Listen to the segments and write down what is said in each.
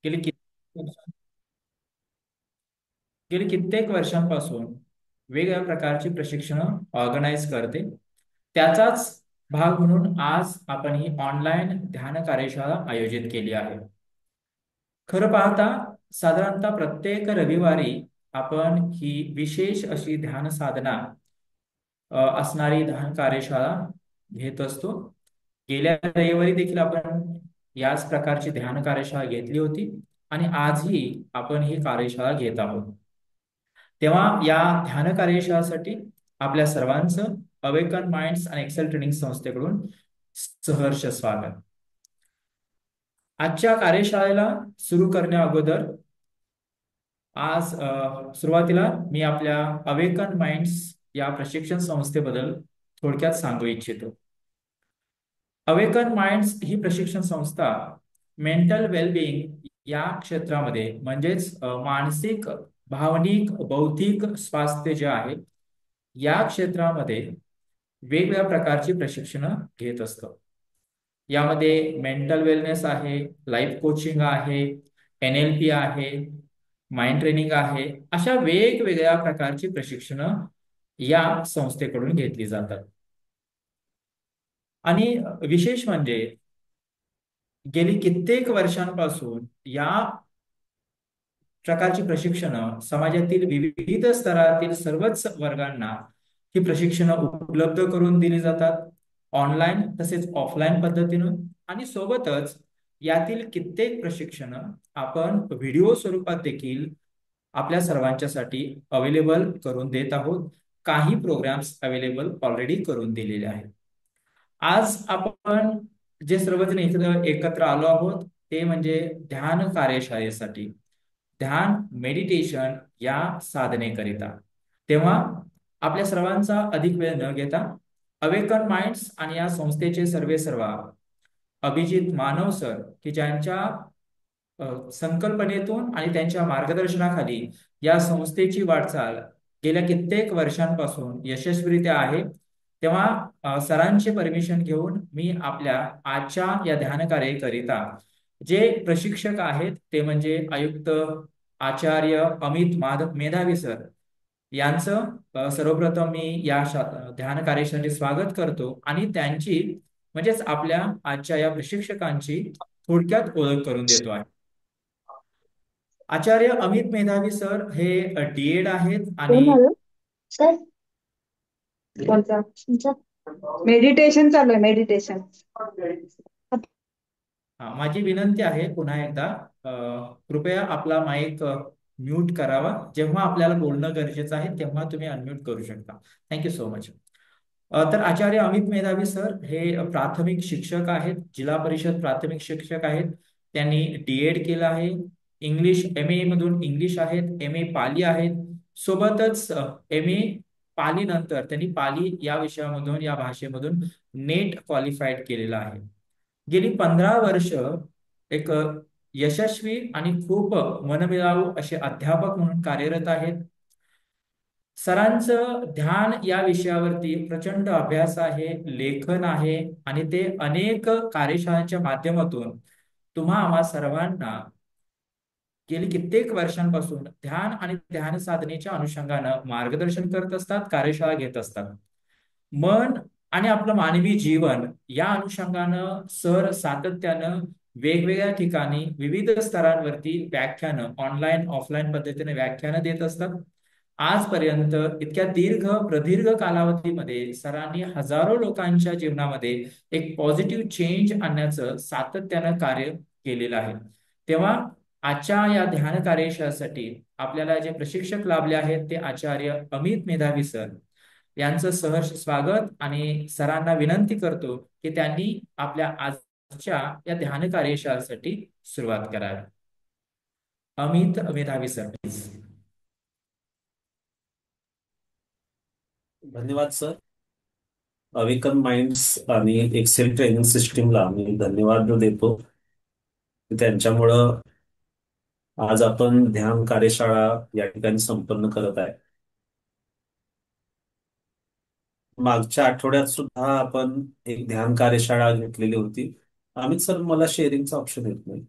गेली गेली कित्येक वर्षांपासून वेगवेगळ्या प्रकारची प्रशिक्षण ऑर्गनाईज करते. त्याचाच भाग म्हणून आज आपण ही ऑनलाईन ध्यान कार्यशाळा आयोजित केली आहे. खरं पाहता साधारणतः प्रत्येक रविवारी आपण ही विशेष अशी ध्यान साधना असणारी ध्यान कार्यशाळा घेत असतो. गेल्या रविवारी देखील आपण याच प्रकारची ध्यान कार्यशाळा घेतली होती आणि आजही आपण ही कार्यशाळा घेत आहोत. तेव्हा या ध्यान कार्यशाळेसाठी आपल्या सर्वांचं अवेकन माइंड्स आणि एक्सेल ट्रेनिंग संस्थेकडून सहर्ष स्वागत. आजच्या कार्यशाळेला सुरू करण्या अगोदर आज सुरुवातीला मी आपल्या अवेकन माइंड्स या प्रशिक्षण संस्थेबद्दल थोडक्यात सांगू इच्छितो. अवेकन माइंड्स ही प्रशिक्षण संस्था मेंटल वेलबिंग या क्षेत्रामध्ये म्हणजेच मानसिक, भावनिक, बौद्धिक स्वास्थ्य जे आहे या क्षेत्रामध्ये वेगवेगळ्या प्रकारची प्रशिक्षण घेत असतं. यामध्ये मेंटल वेलनेस आहे, लाईफ कोचिंग आहे, NLP आहे, माइंड ट्रेनिंग आहे, अशा वेगवेगळ्या प्रकारची प्रशिक्षण या संस्थेकडून घेतली जातात. आणि विशेष म्हणजे गेली कित्येक वर्षांपासून या प्रकारची प्रशिक्षण समाजातील विविध स्तरातील सर्वच वर्गांना ही प्रशिक्षण उपलब्ध करून दिली जातात, ऑनलाईन तसेच ऑफलाईन पद्धतीनं. आणि सोबतच यातील कित्येक प्रशिक्षण आपण व्हिडिओ स्वरूपात देखील आपल्या सर्वांच्यासाठी अवेलेबल करून देत आहोत. काही प्रोग्राम्स अवेलेबल ऑलरेडी करून दिलेले आहेत. आज आपण जे सर्वजण एकत्र आलो आहोत ते म्हणजे ध्यान कार्यशाळेसाठी, ध्यान मेडिटेशन या साधनेकरिता. तेव्हा आपल्या सर्वांचा अधिक वेळ न घेता अवेकन माइंड्स आणि या संस्थेचे सर्वेसर्वा अभिजित मानव सर, की ज्यांच्या संकल्पनेतून आणि त्यांच्या मार्गदर्शनाखाली या संस्थेची वाटचाल गेल्या कित्येक वर्षांपासून यशस्वीरित्या आहे. तेव्हा सरांचे परमिशन घेऊन मी आपल्या आजच्या या ध्यान कार्यकरिता जे प्रशिक्षक आहेत ते म्हणजे आयुक्त आचार्य अमित माधव मेधावी सर यांचं सर्वप्रथम मी या ध्यान कार्यशाळेचे स्वागत करतो आणि त्यांची म्हणजेच आपल्या आजच्या या प्रशिक्षकांची थोडक्यात ओळख करून देतो आहे. आचार्य अमित मेधावी सर हे DED आहेत आणि कोण आलं सर? कोणता मेडिटेशन चालू आहे मेडिटेशन. माझी विनंती आहे पुन्हा एकदा कृपया आपला माईक म्यूट करावा. जेव्हा आपल्याला बोलणं गरजेचं आहे तेव्हा तुम्ही अनम्यूट करू शकता. Thank you so much. तर आचार्य अमित मेधावी सर हे प्राथमिक शिक्षक आहेत, जिल्हा परिषद प्राथमिक शिक्षक आहेत. त्यांनी DED केलं आहे. इंग्लिश MA मधून इंग्लिश आहेत, MA पाली आहेत. सोबतच MA पाली नंतर त्यांनी पाली या विषयामधून या भाषेमधून नेट क्वालिफाईड केलेलं आहे. गेली 15 वर्ष एक यशस्वी आणि खूप मनमिळावू असे अध्यापक म्हणून कार्यरत आहेत. सरांचं ध्यान या विषयावरती प्रचंड अभ्यास आहे, लेखन आहे आणि ते अनेक कार्यशाळांच्या माध्यमातून तुम्हा आम्हा सर्वांना गेली कित्येक वर्षांपासून ध्यान आणि ध्यान साधनेच्या अनुषंगानं मार्गदर्शन करत असतात, कार्यशाळा घेत असतात. मन आणि आपलं मानवी जीवन या अनुषंगानं सर सातत्यानं वेगवेगळ्या ठिकाणी विविध स्तरांवरती व्याख्यानं ऑनलाईन ऑफलाईन पद्धतीने व्याख्यानं देत असतात. आजपर्यंत इतक्या प्रदीर्घ कालावधीमध्ये सरांनी हजारो लोकांच्या जीवनामध्ये एक पॉझिटिव्ह चेंज आणण्याचं सातत्यानं कार्य केलेलं आहे. तेव्हा आजच्या या ध्यान कार्यशाळेसाठी आपल्याला जे प्रशिक्षक लाभले आहेत ते आचार्य अमित मेधावी सर यांचं सहर्ष स्वागत आणि सरांना विनंती करतो की त्यांनी आपल्या आजच्या या ध्यान कार्यशाळेसाठी सुरुवात करावी. अमित मेधावी सर प्लीज. धन्यवाद सर. अवेकन माइंड्स आणि एक्सेल ट्रेनिंग सिस्टीमला मी धन्यवाद देतो. त्यांच्यामुळं आज आपण ध्यान कार्यशाळा या ठिकाणी संपन्न करत आहे. मागच्या आठवड्यात सुद्धा आपण एक ध्यान कार्यशाळा घेतलेली होती. अमित सर, मला शेअरिंगचा ऑप्शन येत नाही.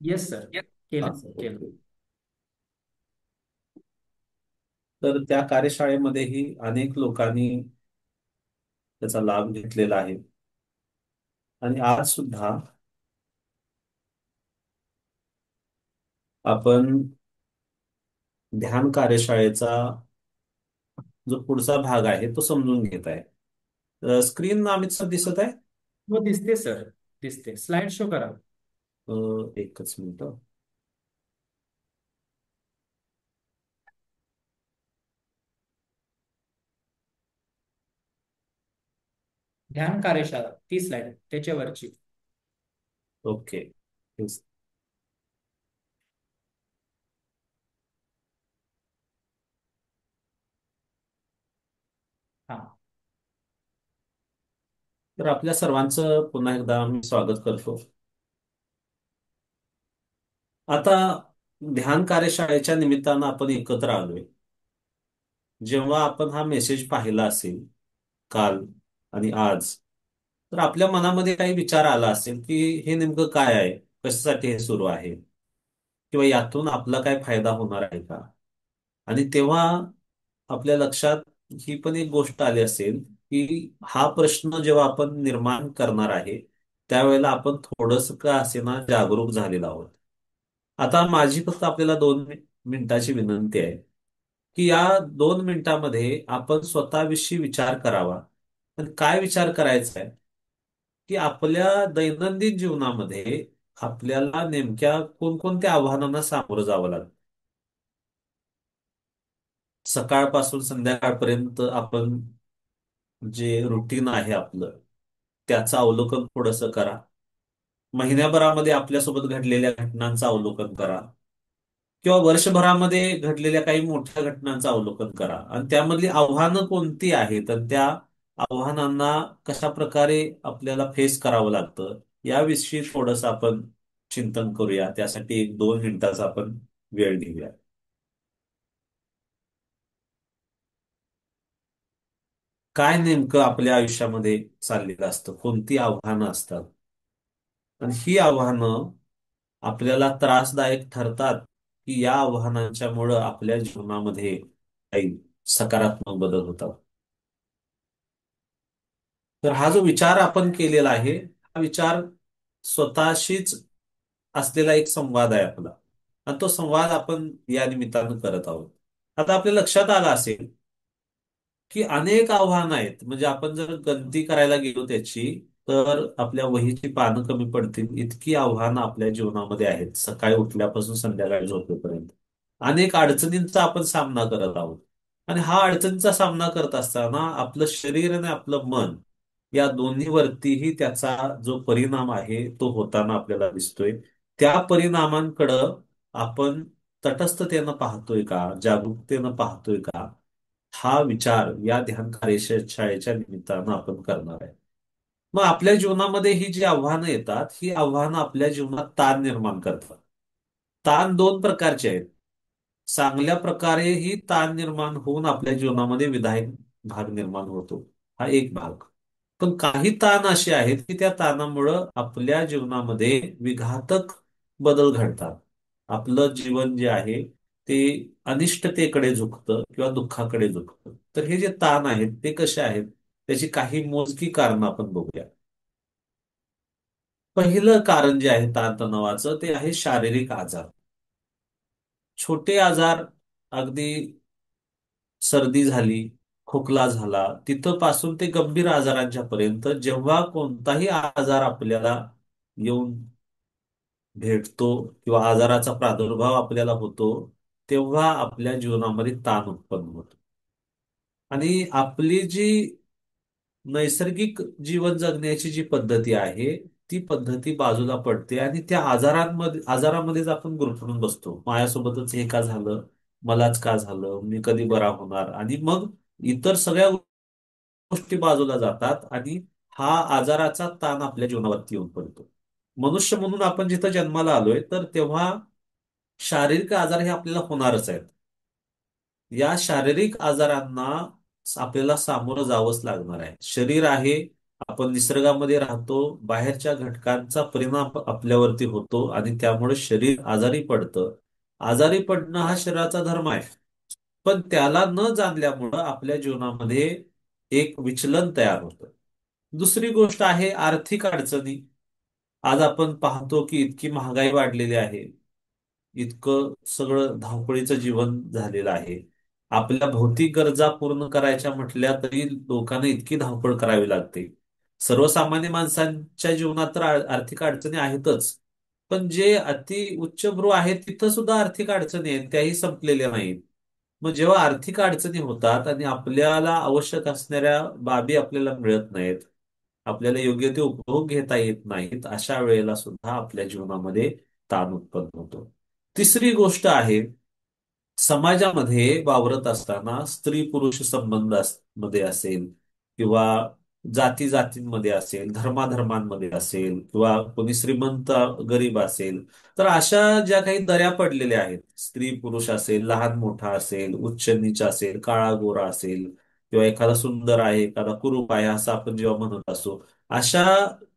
Yes sir. केलं असं. केलं. ओके. तर त्या कार्यशाळेमध्येही अनेक लोकांनी त्याचा लाभ घेतलेला आहे. आणि आज सुद्धा आपण ध्यान कार्यशाळेचा जो पुढचा भाग आहे तो समजून घेत आहे. स्क्रीन अमित सर दिसत आहे? हो, दिसते सर, दिसते. स्लाइड शो करा. एकच मिनिट. ध्यान कार्यशाळा ती स्लाइड त्याच्यावरची. ओके. हा. तर आपल्या सर्वांचं पुन्हा एकदा मी स्वागत करतो. आता ध्यान कार्यशाळेच्या निमित्तानं आपण एकत्र आलोय. जेव्हा आपण हा मेसेज पाहिला असेल काल आणि आज, तर आपल्या मनामध्ये काही विचार आला असेल की हे नेमकं काय आहे, कशासाठी हे सुरू आहे, किंवा यातून आपला काय फायदा होणार आहे का. आणि तेव्हा आपल्या लक्षात ही पण एक गोष्ट आली असेल की हा प्रश्न जेव्हा आपण निर्माण करणार आहे त्यावेळेला आपण थोडंसं का असेना जागरूक झालेलो आहोत. आता माझी फक्त आपल्याला 2 मिनिटाची विनंती आहे की या 2 मिनिटामध्ये आपण स्वतःविषयी विचार करावा. आणि काय विचार करायचा आहे की आपल्या दैनंदिन जीवनामध्ये आपल्याला नेमक्या कोणकोणत्या आव्हानांना सामोरं जावं लागतं. सकाळपासून संध्याकाळपर्यंत आपण जे रुटीन आहे आपलं त्याचं अवलोकन थोडंसं करा. महिन्याभरामध्ये आपल्यासोबत घडलेल्या घटनांचं अवलोकन करा, किंवा वर्षभरामध्ये घडलेल्या काही मोठ्या घटनांचं अवलोकन करा आणि त्यामधली आव्हानं कोणती आहेत आणि त्या आव्हानांना कशा प्रकारे आपल्याला फेस करावं लागतं याविषयी थोडंसं आपण चिंतन करूया. त्यासाठी 1-2 मिनिटाचा आपण वेळ घेऊया. काय नेमकं आपल्या आयुष्यामध्ये चाललेलं असतं, कोणती आव्हानं असतात आणि ही आव्हानं आपल्याला त्रासदायक ठरतात की या आव्हानांच्यामुळं आपल्या जीवनामध्ये काही सकारात्मक बदल होतात. तर हा जो विचार आपण केलेला आहे हा विचार स्वतःशीच असलेला एक संवाद आहे आपला, आणि तो संवाद आपण या निमित्तानं करत आहोत. आता आपल्या लक्षात आलं असेल की अनेक आव्हानं आहेत. म्हणजे आपण जर गणती करायला गेलो त्याची, तर आपल्या वहीची पानं कमी पडतील इतकी आव्हानं आपल्या जीवनामध्ये आहेत. सकाळी उठल्यापासून संध्याकाळी झोपेपर्यंत अनेक अडचणींचा आपण सामना करत आहोत. आणि हा अडचणींचा सामना करत असताना आपलं शरीर आणि आपलं मन या दोन्हीवरतीही त्याचा जो परिणाम आहे तो होताना आपल्याला दिसतोय. त्या परिणामांकडं आपण तटस्थतेनं पाहतोय का, जागरूकतेनं पाहतोय का, हा विचार या ध्यान कार्यशाळेच्या निमित्तानं आपण करणार आहे. मग आपल्या जीवनामध्ये ही जी आव्हानं येतात ही आव्हानं आपल्या जीवनात ताण निर्माण करतात. ताण 2 प्रकारचे आहेत. चांगल्या प्रकारे ही ताण निर्माण होऊन आपल्या जीवनामध्ये विधायक भाग निर्माण होतो, हा एक भाग. पण काही ताण असे आहेत की त्या ताणामुळं आपल्या जीवनामध्ये विघातक बदल घडतात. आपलं जीवन जे आहे ते अनिष्टतेकडे झुकतं किंवा दुःखाकडे झुकतं. तर हे जे ताण आहेत ते कसे आहेत त्याची काही मोजकी कारणं आपण बघूया. पहिलं कारण जे आहे ताणतणावाचं ते आहे शारीरिक आजार. छोटे आजार, अगदी सर्दी झाली, खोकला झाला, तिथं पासून ते गंभीर आजारांच्या पर्यंत जेव्हा कोणताही आजार आपल्याला येऊन भेटतो किंवा आजाराचा प्रादुर्भाव आपल्याला होतो तेव्हा आपल्या जीवनामध्ये ताण उत्पन्न होतो. आणि आपली जी नैसर्गिक जीवन जगण्याची जी पद्धती आहे ती पद्धती बाजूला पडते आणि त्या आजारामध्येच आपण गुरफटून बसतो. माझ्यासोबतच हे का झालं, मलाच का झालं, मी कधी बरा होणार, आणि मग इतर सगळ्या गोष्टी बाजूला जातात आणि हा आजाराचा ताण आपल्या जीवनावरती येऊन पडतो. मनुष्य म्हणून आपण जिथं जन्माला आलोय तर तेव्हा शारीरिक आजार हे आपल्याला होणारच आहेत. या शारीरिक आजारांना आपल्याला सामोरं जावंच लागणार आहे. शरीर आहे आपण निसर्गामध्ये राहतो, बाहेरच्या घटकांचा परिणाम आपल्यावरती होतो आणि त्यामुळे शरीर आजारी पडतं. आजारी पडणं हा शरीराचा धर्म आहे. पण त्याला न जाणल्यामुळं आपल्या जीवनामध्ये एक विचलन तयार होतं. दुसरी गोष्ट आहे आर्थिक अडचणी. आज आपण पाहतो की इतकी महागाई वाढलेली आहे, इतकं सगळं धावपळीचं जीवन झालेलं आहे. आपल्या भौतिक गरजा पूर्ण करायच्या म्हटल्या तरी लोकांना इतकी धावपळ करावी लागते. सर्वसामान्य माणसांच्या जीवनात तर आर्थिक अडचणी आहेतच. पण जे अति उच्चभ्रू आहेत तिथं सुद्धा आर्थिक अडचणी आहेत, त्याही संपलेल्या नाहीत. मग जेव्हा आर्थिक अडचणी होतात आणि आपल्याला आवश्यक असणाऱ्या बाबी आपल्याला मिळत नाहीत, आपल्याला योग्य ते उपभोग घेता येत नाहीत, अशा वेळेला सुद्धा आपल्या जीवनामध्ये ताण उत्पन्न होतो. तिसरी गोष्ट आहे, समाजामध्ये वावरत असताना स्त्री पुरुष मध्ये असेल किंवा जाती जातींमध्ये असेल, धर्माधर्मांमध्ये असेल किंवा कोणी श्रीमंत गरीब असेल, तर अशा ज्या काही दऱ्या पडलेल्या आहेत, स्त्री पुरुष असेल, लहान मोठा असेल, उच्च नीच असेल, काळा गोरा असेल किंवा एखादा सुंदर आहे, एखादा कुरूप आहे, असं आपण जेव्हा म्हणत असो, अशा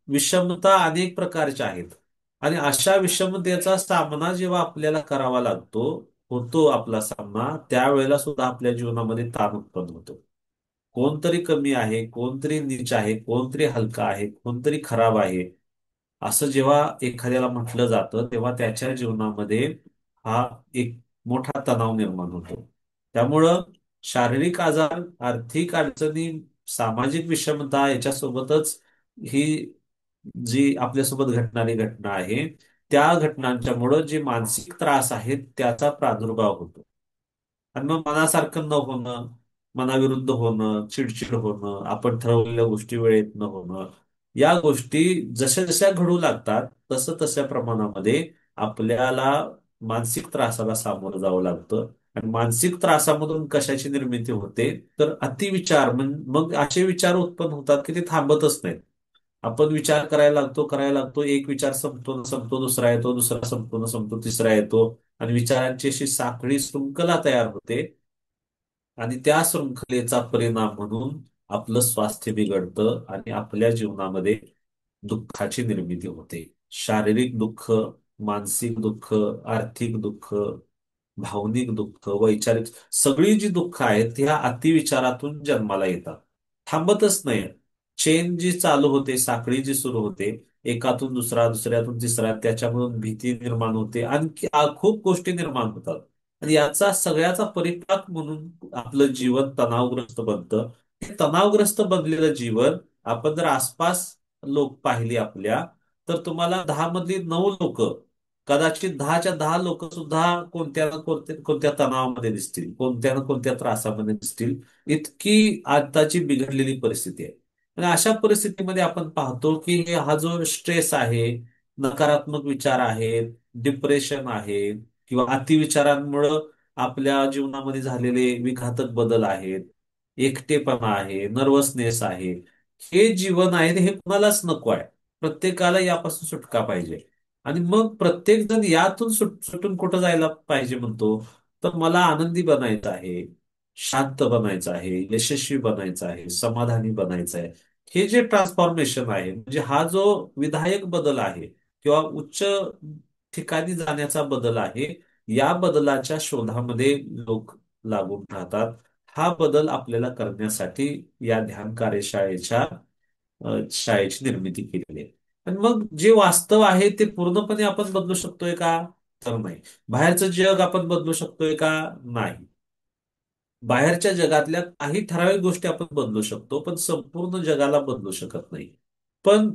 विषमता अनेक प्रकारच्या आहेत. आणि अशा विषमतेचा सामना जेव्हा आपल्याला करावा लागतो, होतो आपला सामना, त्यावेळेला सुद्धा आपल्या जीवनामध्ये ताण उत्पन्न होतो. कोणतरी कमी आहे, कोणतरी नीच आहे, कोणतरी हलका आहे, कोणतरी खराब आहे, असं जेव्हा एखाद्याला म्हटलं जातं तेव्हा त्याच्या जीवनामध्ये हा एक मोठा तणाव निर्माण होतो. त्यामुळं शारीरिक आजार, आर्थिक अडचणी, सामाजिक विषमता याच्यासोबतच ही जी आपल्यासोबत घडणारी घटना आहे, त्या घटनांच्यामुळं जे मानसिक त्रास आहेत त्याचा प्रादुर्भाव होतो. आणि मग मनासारखं न होणं, मनाविरुद्ध होणं, चिडचिड होणं, आपण ठरवलेल्या गोष्टी वेळेत न होणं, या गोष्टी जशा जशा घडू लागतात तसं तशा प्रमाणामध्ये आपल्याला मानसिक त्रासाला सामोरं जावं लागतं. आणि मानसिक त्रासामधून कशाची निर्मिती होते, तर अतिविचार, मग असे विचार उत्पन्न होतात की ते थांबतच नाहीत. आपण विचार करायला लागतो, करायला लागतो, एक विचार संपतो न संपतो, दुसरा येतो, दुसरा संपतो न संपतो, तिसरा येतो, आणि विचारांची अशी साखळी शृंखला तयार होते. आणि त्या शृंखलेचा परिणाम म्हणून आपलं स्वास्थ्य बिघडतं आणि आपल्या जीवनामध्ये दुःखाची निर्मिती होते. शारीरिक दुःख, मानसिक दुःख, आर्थिक दुःख, भावनिक दुःख, वैचारिक, सगळी जी दुःख आहेत ह्या अतिविचारातून जन्माला येतात, थांबतच नाही. चेन जी चालू होते, साखळी जी सुरू होते, एकातून दुसरा, दुसऱ्यातून तिसरा, त्याच्यामधून भीती निर्माण होते, आणखी खूप गोष्टी निर्माण होतात. आणि याचा सगळ्याचा परिपाक म्हणून आपलं जीवन तणावग्रस्त बनतं. हे तणावग्रस्त बनलेलं जीवन आपण जर आसपास लोक पाहिली आपल्या, तर तुम्हाला 10 मधली 9 लोक, कदाचित 10च्या 10 लोक सुद्धा कोणत्या ना कोणत्या तणावामध्ये दिसतील, कोणत्या ना कोणत्या त्रासामध्ये दिसतील. इतकी आताची बिघडलेली परिस्थिती आहे. आणि अशा परिस्थितीमध्ये आपण पाहतो की हा जो स्ट्रेस आहे, नकारात्मक विचार आहेत, डिप्रेशन आहे किंवा अतिविचारांमुळं आपल्या जीवनामध्ये झालेले विघातक बदल आहेत, एकटेपणा आहे, नर्वसनेस आहे, हे जीवन आहे हे कुणालाच नको आहे. प्रत्येकाला यापासून सुटका पाहिजे. आणि मग प्रत्येक जण यातून सुटून कुठं जायला पाहिजे म्हणतो, तर मला आनंदी बनायचं आहे, शांत बनायचं आहे, यशस्वी बनायचं आहे, समाधानी बनायचं आहे. हे जे ट्रान्सफॉर्मेशन आहे, म्हणजे हा जो विधायक बदल आहे किंवा उच्च ठिकाणी जाण्याचा बदल आहे, या बदलाच्या शोधामध्ये लोक लागून राहतात. हा बदल आपल्याला करण्यासाठी या ध्यान कार्यशाळेच्या शाळेची निर्मिती केलेली आहे. आणि मग जे वास्तव आहे ते पूर्णपणे आपण बदलू शकतोय का? तर नाही. बाहेरचं जग आपण बदलू शकतोय का? नाही. बाहेरच्या जगातल्या काही ठराविक गोष्टी आपण बदलू शकतो, पण संपूर्ण जगाला बदलू शकत नाही. पण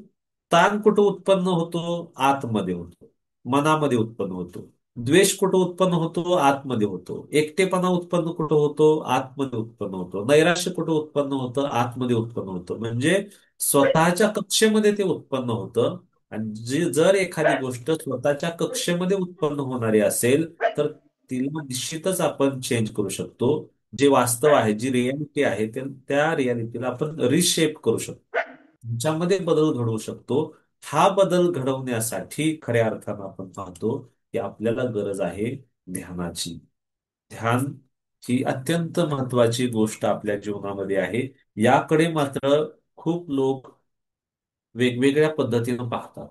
ताण कुठं उत्पन्न होतो? आतमध्ये होतो, मनामध्ये उत्पन्न होतो. द्वेष कुठं उत्पन्न होतो? आतमध्ये होतो. एकटेपणा उत्पन्न कुठं होतो? आतमध्ये उत्पन्न होतो. नैराश्य कुठं उत्पन्न होतं? आतमध्ये उत्पन्न होतं. म्हणजे स्वतःच्या कक्षेमध्ये ते उत्पन्न होतं. आणि जर एखादी गोष्ट स्वतःच्या कक्षेमध्ये उत्पन्न होणारी असेल, तर तिला निश्चितच आपण चेंज करू शकतो. जे वास्तव आहे, जी रियालिटी आहे, त्या रियालिटीला आपण रिशेप करू शकतो, त्याच्यामध्ये बदल घडवू शकतो. हा बदल घडवण्यासाठी खऱ्या अर्थानं आपण पाहतो की आपल्याला गरज आहे ध्यानाची. ध्यान ही अत्यंत महत्वाची गोष्ट आपल्या जीवनामध्ये आहे. याकडे मात्र खूप लोक वेगवेगळ्या पद्धतीनं पाहतात.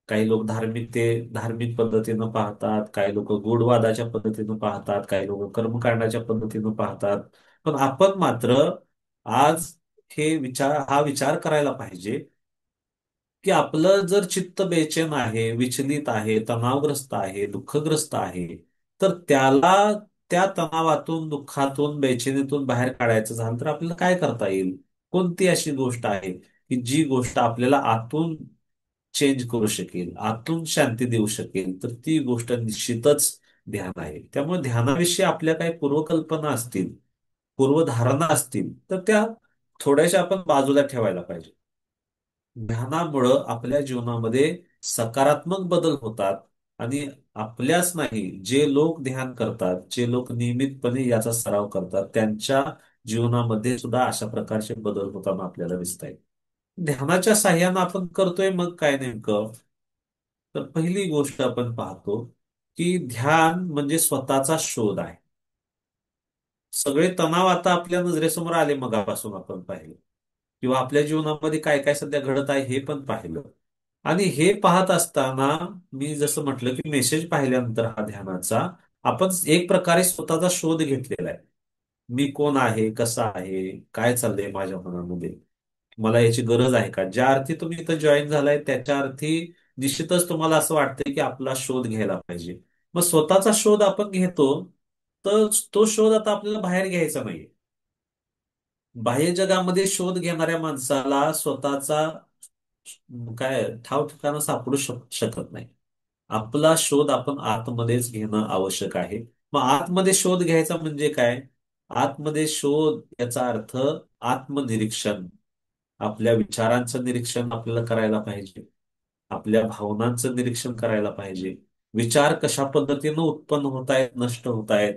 काही लोक धार्मिक पद्धतीनं पाहतात, काही लोक गूढवादाच्या पद्धतीनं पाहतात, काही लोक कर्मकांडाच्या पद्धतीनं पाहतात. पण आपण मात्र आज हा विचार करायला पाहिजे की आपलं जर चित्त बेचैन आहे, विचलित आहे, तणावग्रस्त आहे, दुःखग्रस्त आहे, तर त्या तणावातून, दुःखातून, बेचैनीतून बाहेर काढायचं झालं तर आपल्याला काय करता येईल? कोणती अशी गोष्ट आहे की जी गोष्ट आपल्याला आतून चेंज करू शकेल, आतून शांती देऊ शकेल? तर ती गोष्ट निश्चितच ध्यान आहे. त्यामुळे ध्यानाविषयी आपल्या काही पूर्वकल्पना असतील, पूर्वधारणा असतील, तर त्या थोड्याशा आपण बाजूला ठेवायला पाहिजे. ध्यानामुळं आपल्या जीवनामध्ये सकारात्मक बदल होतात. आणि आपल्याच नाही, जे लोक ध्यान करतात, जे लोक नियमितपणे याचा सराव करतात, त्यांच्या जीवनामध्ये सुद्धा अशा प्रकारचे बदल होताना आपल्याला दिसत आहेत. ध्यानाच्या साह्यानं आपण करतोय मग काय नेमकं? तर पहिली गोष्ट आपण पाहतो की ध्यान म्हणजे स्वतःचा शोध आहे. सगळे तणाव आता आपल्या नजरेसमोर आले मगापासून आपण पाहिलं, किंवा आपल्या जीवनामध्ये काय काय सध्या घडत आहे हे पण पाहिलं. आणि हे पाहत असताना मी जसं म्हटलं की मेसेज पाहिल्यानंतर हा ध्यानाचा आपण एक प्रकारे स्वतःचा शोध घेतलेला आहे. मी कोण आहे, कसा आहे, काय चाललंय माझ्या मनामध्ये, मला याची गरज आहे का? ज्या अर्थी तुम्ही इथं जॉईन झालाय त्याच्या अर्थी निश्चितच तुम्हाला असं वाटतंय की आपला शोध घ्यायला पाहिजे. मग स्वतःचा शोध आपण घेतो, तर तो शोध आता आपल्याला बाहेर घ्यायचा नाही. बाह्य जगामध्ये शोध घेणाऱ्या माणसाला स्वतःचा काय ठाव ठिकाणं सापडू शकत नाही. आपला शोध आपण आतमध्येच घेणं आवश्यक आहे. मग आतमध्ये शोध घ्यायचा म्हणजे काय? आतमध्ये शोध याचा अर्थ आत्मनिरीक्षण. आपल्या विचारांचं निरीक्षण आपल्याला करायला पाहिजे, आपल्या भावनांचं निरीक्षण करायला पाहिजे. विचार कशा पद्धतीनं उत्पन्न होत आहेत, नष्ट होत आहेत,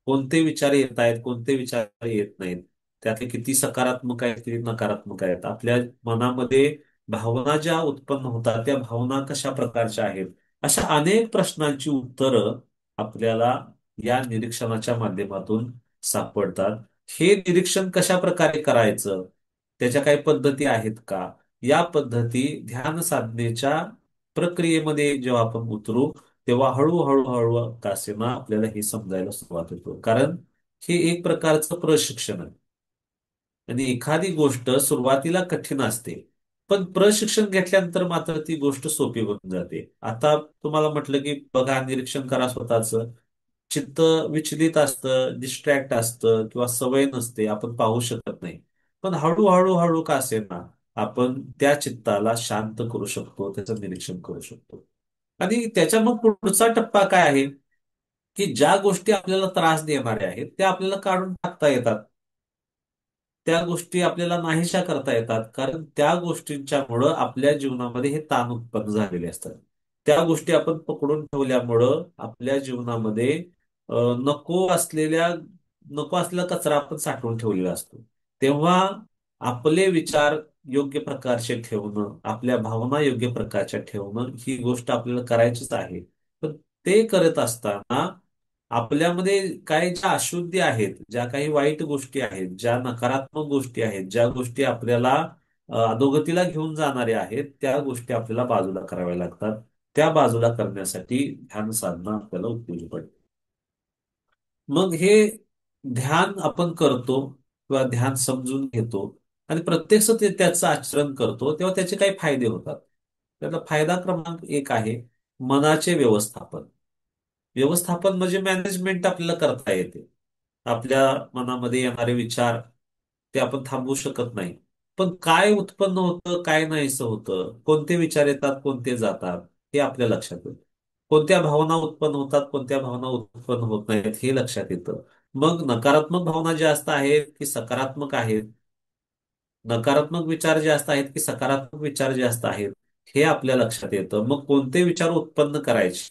कोणते विचार येत आहेत, कोणते विचार येत नाहीत, त्यातले किती सकारात्मक आहेत, किती नकारात्मक आहेत, आपल्या मनामध्ये भावना ज्या उत्पन्न होतात त्या भावना कशा प्रकारच्या आहेत, अशा अनेक प्रश्नांची उत्तरं आपल्याला या निरीक्षणाच्या माध्यमातून सापडतात. हे निरीक्षण कशा प्रकारे करायचं, त्याच्या काही पद्धती आहेत का? या पद्धती ध्यान साधनेच्या प्रक्रियेमध्ये जेव्हा आपण उतरू, तेव्हा हळूहळू हळू का असेना आपल्याला हे समजायला सुरुवात होतो. कारण हे एक प्रकारचं प्रशिक्षण आहे. आणि एखादी गोष्ट सुरुवातीला कठीण असते, पण प्रशिक्षण घेतल्यानंतर मात्र ती गोष्ट सोपी होऊन जाते. आता तुम्हाला म्हटलं की बघा, निरीक्षण करा स्वतःचं. चित्त विचलित असतं, डिस्ट्रॅक्ट असतं, किंवा सवय नसते, आपण पाहू शकत नाही. पण हळूहळू हळू का असेना आपण त्या चित्ताला शांत करू शकतो, त्याचं निरीक्षण करू शकतो. आणि त्याच्या मग पुढचा टप्पा काय आहे की ज्या गोष्टी आपल्याला त्रास देणाऱ्या आहेत त्या आपल्याला काढून टाकता येतात, त्या गोष्टी आपल्याला नाहीशा करता येतात. कारण त्या गोष्टींच्यामुळं आपल्या जीवनामध्ये हे ताण उत्पन्न झालेले असतात. त्या गोष्टी आपण पकडून ठेवल्यामुळं आपल्या जीवनामध्ये अ, नको असलेल्या नको असलेला कचरा आपण साठवून ठेवलेला असतो. तेव्हा आपले विचार योग्य प्रकारचे ठेवणं, आपल्या भावना योग्य प्रकारच्या ठेवणं, ही गोष्ट आपल्याला करायचीच आहे. पण ते करत असताना आपल्यामध्ये काय ज्या अशुद्धी आहेत, ज्या काही वाईट गोष्टी आहेत, ज्या नकारात्मक गोष्टी आहेत, ज्या गोष्टी आपल्याला अधोगतीला घेऊन जाणाऱ्या आहेत, त्या गोष्टी आपल्याला बाजूला कराव्या लागतात. त्या बाजूला करण्यासाठी ध्यान साधना आपल्याला उपयोगी पडते. मग हे ध्यान आपण करतो किंवा ध्यान समजून घेतो आणि प्रत्यक्ष त्याचं आचरण करतो, तेव्हा त्याचे काही फायदे होतात. त्यातला फायदा क्रमांक एक आहे मनाचे व्यवस्थापन. व्यवस्थापन म्हणजे मॅनेजमेंट आपल्याला करता येते. आपल्या मनामध्ये येणारे विचार ते आपण थांबवू शकत नाही. पण काय उत्पन्न होतं, काय नाहीसं होतं, कोणते विचार येतात, कोणते जातात, हे आपल्या लक्षात येतं. कोणत्या भावना उत्पन्न होतात, कोणत्या भावना उत्पन्न होत नाहीत, हे लक्षात येतं. मग नकारात्मक भावना जास्त आहेत की सकारात्मक आहेत, नकारात्मक विचार जास्त आहेत की सकारात्मक विचार जास्त आहेत, हे आपल्या लक्षात येतं. मग कोणते विचार उत्पन्न करायचे,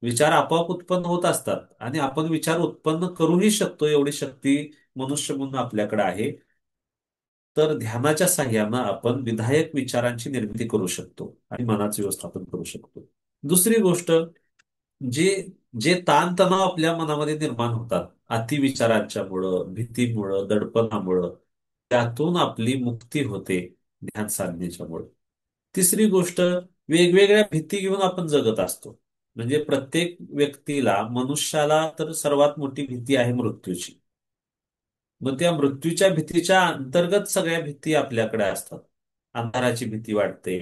विचार आपोआप उत्पन्न होत असतात आणि आपण विचार उत्पन्न करूही शकतो, एवढी शक्ती मनुष्य म्हणून आपल्याकडे आहे. तर ध्यानाच्या साह्यानं आपण विधायक विचारांची निर्मिती करू शकतो आणि मनाचं व्यवस्थापन करू शकतो. दुसरी गोष्ट, जे जे ताणतणाव आपल्या मनामध्ये निर्माण होतात अतिविचारांच्या मुळं, भीतीमुळं, दडपणामुळं, त्यातून आपली मुक्ती होते. ध्यान साधनेच्यामुळे. तिसरी गोष्ट, वेगवेगळ्या भीती घेऊन आपण जगत असतो. म्हणजे प्रत्येक व्यक्तीला, मनुष्याला तर सर्वात मोठी भीती आहे मृत्यूची. मग त्या मृत्यूच्या भीतीच्या अंतर्गत सगळ्या भीती आपल्याकडे असतात. अंधाराची भीती वाटते,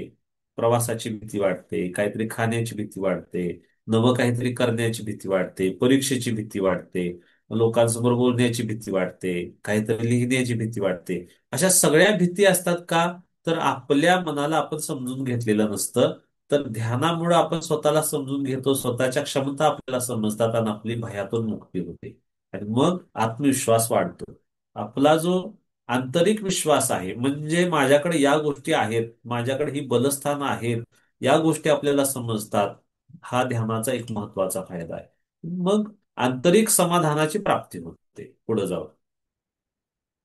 प्रवासाची भीती वाटते, काहीतरी खाण्याची भीती वाटते, नवं काहीतरी करण्याची भीती वाटते, परीक्षेची भीती वाटते, लोकांसमोर बोलण्याची भीती वाटते, काहीतरी लिहिण्याची भीती वाटते. अशा सगळ्या भीती असतात का? तर आपल्या मनाला आपण समजून घेतलेलं नसतं. तर ध्यानामुळे आपण स्वतःला समजून घेतो, स्वतःच्या क्षमता आपल्याला समजतात आणि आपली भयातून मुक्ती होते. आणि मग आत्मविश्वास वाढतो. आपला जो आंतरिक विश्वास आहे, म्हणजे माझ्याकडे या गोष्टी आहेत, माझ्याकडे ही बलस्थानं आहेत, या गोष्टी आपल्याला समजतात. हा ध्यानाचा एक महत्वाचा फायदा आहे. मग आंतरिक समाधानाची प्राप्ती होते पुढे जाऊन.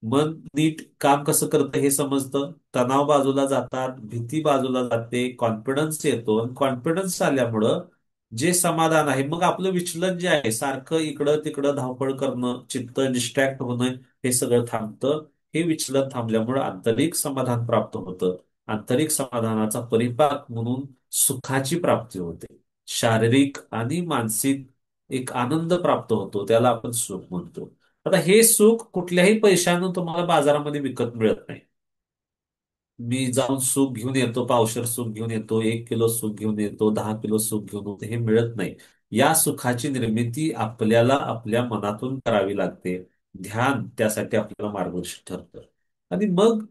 मन नीट काम कसं करतं हे समजतं, तणाव बाजूला जातात, भीती बाजूला जाते, कॉन्फिडन्स येतो, आणि कॉन्फिडन्स आल्यामुळं जे समाधान आहे, मग आपलं विचलन जे आहे, सारखं इकडं तिकडं धावपळ करणं, चित्त डिस्ट्रॅक्ट होणं, हे सगळं थांबतं. हे विचलन थांबल्यामुळं आंतरिक समाधान प्राप्त होतं. आंतरिक समाधानाचा परिपाक म्हणून सुखाची प्राप्ती होते. शारीरिक आणि मानसिक एक आनंद प्राप्त होतो, त्याला आपण सुख म्हणतो. आता हे सुख कुठल्याही पैशानं तुम्हाला बाजारामध्ये विकत मिळत नाही. मी जाऊन सूप घेऊन येतो, पावशर सूप घेऊन येतो, 1 किलो सूप घेऊन येतो, 10 किलो सूप घेऊन येतो, हे मिळत नाही. या सुखाची निर्मिती आपल्याला आपल्या मनातून करावी लागते. ध्यान त्यासाठी आपल्याला मार्गदर्शक ठरतं. आणि मग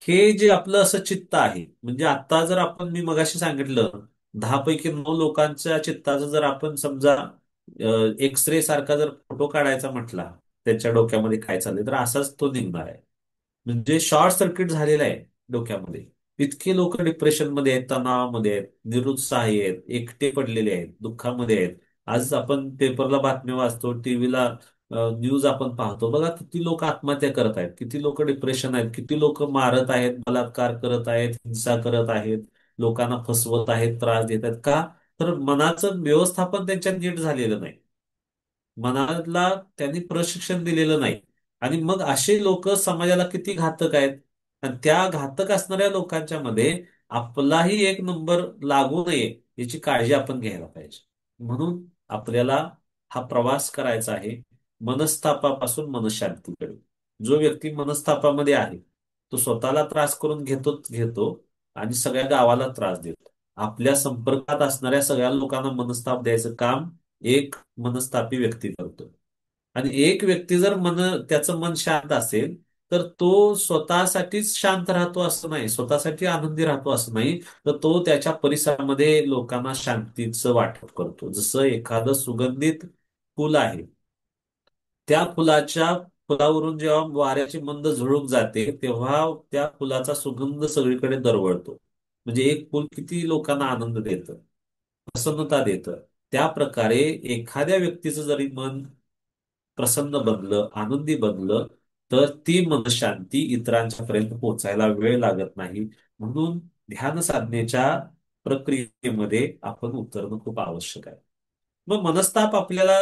हे जे आपलं असं चित्त आहे, म्हणजे आता जर आपण, मी मगाशी सांगितलं, 10 पैकी 9 लोकांच्या चित्ताचं जर आपण समजा एक्सरे सारखा जर फोटो काढायचा म्हटला, त्याच्या डोक्यामध्ये काय चाललंय, तर असाच तो निघणार आहे. म्हणजे शॉर्ट सर्किट झालेला आहे डोक्यामध्ये. इतके लोक डिप्रेशनमध्ये आहेत, तणावामध्ये आहेत, निरुत्साही आहेत, एकटे पडलेले आहेत, दुःखामध्ये आहेत. आज आपण पेपरला बातम्या वाचतो, टीव्हीला न्यूज आपण पाहतो, बघा किती लोक आत्महत्या करत आहेत, किती लोक डिप्रेशन आहेत, किती लोक मारत आहेत, बलात्कार करत आहेत, हिंसा करत आहेत, लोकांना फसवत आहेत, त्रास देत आहेत. का? तर मनाचं व्यवस्थापन त्यांच्यात नीट झालेलं नाही. मनाला त्यांनी प्रशिक्षण दिलेलं नाही. आणि मग असे लोक समाजाला किती घातक आहेत. आणि त्या घातक असणाऱ्या लोकांच्या मध्ये आपलाही एक नंबर लागू नये याची काळजी आपण घ्यायला पाहिजे. म्हणून आपल्याला हा प्रवास करायचा आहे मनस्तापापासून मनशांतीकडे. जो व्यक्ती मनस्तापामध्ये आहे तो स्वतःला त्रास करून घेतोच घेतो आणि सगळ्या गावाला त्रास देतो. आपल्या संपर्कात असणाऱ्या सगळ्या लोकांना मनस्ताप द्यायचं काम एक मनस्तापी व्यक्ती करतो. आणि एक व्यक्ती जर त्याचं मन शांत असेल तर तो स्वतःसाठीच शांत राहतो असं नाही, स्वतःसाठी आनंदी राहतो असं नाही, तर तो त्याच्या परिसरामध्ये लोकांना शांतीचं वाटप करतो. जसं एखादं सुगंधित फुल आहे, त्या फुलावरून जेव्हा वाऱ्याची मंद झुळूक जाते तेव्हा त्या फुलाचा सुगंध सगळीकडे दरवळतो. म्हणजे एक फुल किती लोकांना आनंद देतं, प्रसन्नता देतं. त्या प्रकारे एखाद्या व्यक्तीचं जरी मन प्रसन्न बनलं, आनंदी बनलं, तर ती मनशांती इतरांच्या पर्यंत पोहोचायला वेळ लागत नाही. म्हणून ध्यान साधनेच्या प्रक्रियेमध्ये आपण उतरणं खूप आवश्यक आहे. मग मनस्ताप आपल्याला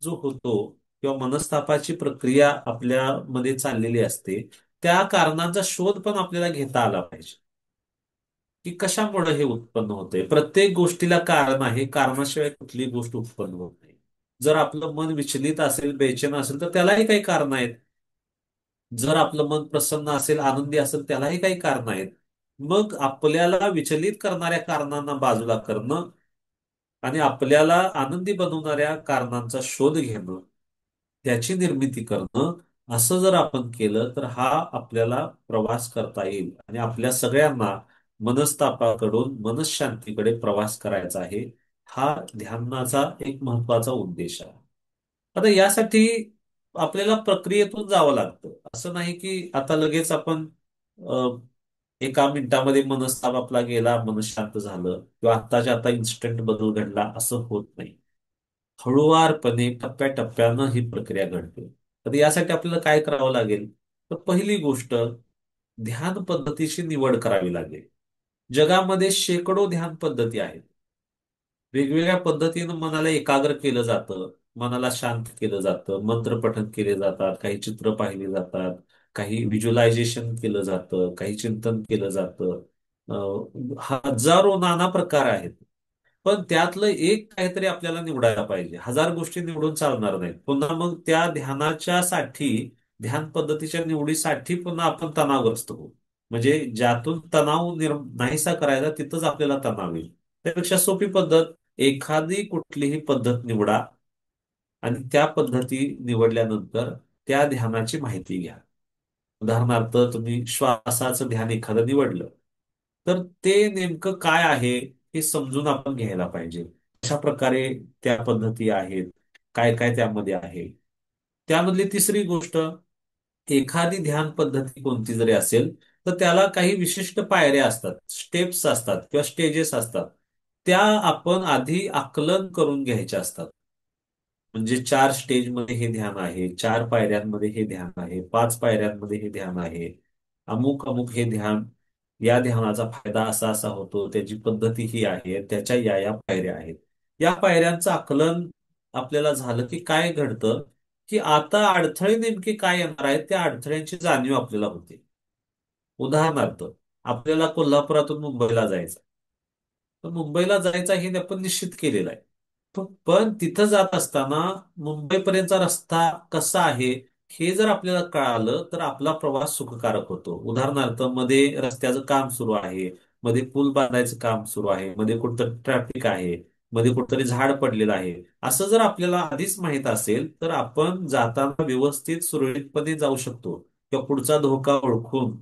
जो होतो किंवा मनस्तापाची प्रक्रिया आपल्यामध्ये चाललेली असते, त्या कारणांचा शोध पण आपल्याला घेता आला पाहिजे, की कशामुळे हे उत्पन्न होते. प्रत्येक गोष्टीला कारण आहे, कारणाशिवाय कुठली गोष्ट उत्पन्न होत नाही. जर आपलं मन विचलित असेल, बेचैन असेल, तर त्यालाही काही कारण आहेत. जर आपलं मन प्रसन्न असेल, आनंदी असेल, त्यालाही काही कारण आहेत. मग आपल्याला विचलित करणाऱ्या कारणांना बाजूला करणं आणि आपल्याला आनंदी बनवणाऱ्या कारणांचा शोध घेणं, त्याची निर्मिती करणं, असं जर आपण केलं तर हा आपल्याला प्रवास करता येईल. आणि आपल्या सगळ्यांना मनस्तापाकडून मनशांतीकडे प्रवास करायचा आहे. हा ध्यानाचा एक महत्वाचा उद्देश आहे. आता यासाठी आपल्याला प्रक्रियेतून जावं लागतं. असं नाही की आता लगेच आपण अ, एका मिनिटामध्ये मनस्ताप आपला गेला, मन शांत झालं, किंवा आत्ताच्या आता इन्स्टंट बदल घडला, असं होत नाही. हळुवारपणे टप्प्याटप्प्यानं ही प्रक्रिया घडते. तर यासाठी आपल्याला काय करावं लागेल? तर पहिली गोष्ट, ध्यान पद्धतीची निवड करावी लागेल. जगामध्ये शेकडो ध्यान पद्धती आहेत. वेगवेगळ्या पद्धतीनं मनाला एकाग्र केलं जातं, मनाला शांत केलं जातं, मंत्र पठण केले जातात, काही चित्र पाहिली जातात, काही व्हिज्युअलायझेशन केलं जातं, काही चिंतन केलं जातं. हजारो नाना प्रकार आहेत. पण त्यातलं एक काहीतरी आपल्याला निवडायला पाहिजे. हजार गोष्टी निवडून चालणार नाहीत. पुन्हा मग त्या ध्यान पद्धतीच्या निवडीसाठी पुन्हा आपण तणावग्रस्त होऊ. म्हणजे ज्यातून नाहीसा करायचा तिथंच आपल्याला तणाव येईल. त्यापेक्षा सोपी पद्धत, एखादी कुठलीही पद्धत निवडा आणि त्या पद्धती निवडल्यानंतर त्या ध्यानाची माहिती घ्या. उदाहरणार्थ तुम्ही श्वासाचं ध्यान एखादं निवडलं, तर ते नेमकं काय आहे हे समजून आपण घ्यायला पाहिजे. कशा प्रकारे त्या पद्धती आहेत, काय काय त्यामध्ये आहे. त्यामधली तिसरी गोष्ट, एखादी ध्यान पद्धती कोणती जरी असेल तर त्याला काही विशिष्ट पायऱ्या असतात, स्टेप्स असतात किंवा स्टेजेस असतात. त्या आपण आधी आकलन करून घ्यायच्या असतात. म्हणजे 4 स्टेजमध्ये हे ध्यान आहे, 4 पायऱ्यांमध्ये हे ध्यान आहे, 5 पायऱ्यांमध्ये हे ध्यान आहे. अमुक अमुक हे ध्यान, या ध्यानाचा फायदा असा असा होतो, त्याची पद्धती ही आहे, त्याच्या या या पायऱ्या आहेत. या पायऱ्यांचं आकलन आपल्याला झालं की काय घडतं, की आता अडथळे नेमके काय येणार आहेत त्या अडथळ्यांची जाणीव आपल्याला होते. उदाहरणार्थ, आपल्याला कोल्हापुरातून मुंबईला जायचं. तर मुंबईला जायचा हे आपण निश्चित केलेलं आहे. पण तिथं जात असताना मुंबईपर्यंतचा रस्ता कसा आहे हे जर आपल्याला कळालं तर आपला प्रवास सुखकारक होतो. उदाहरणार्थ, मध्ये रस्त्याचं काम सुरू आहे, मध्ये पूल बांधायचं काम सुरू आहे, मध्ये कुठंतरी ट्रॅफिक आहे, मध्ये कुठंतरी झाड पडलेलं आहे. असं जर आपल्याला आधीच माहित असेल तर आपण जाताना व्यवस्थित सुरळीतपणे जाऊ शकतो किंवा पुढचा धोका ओळखून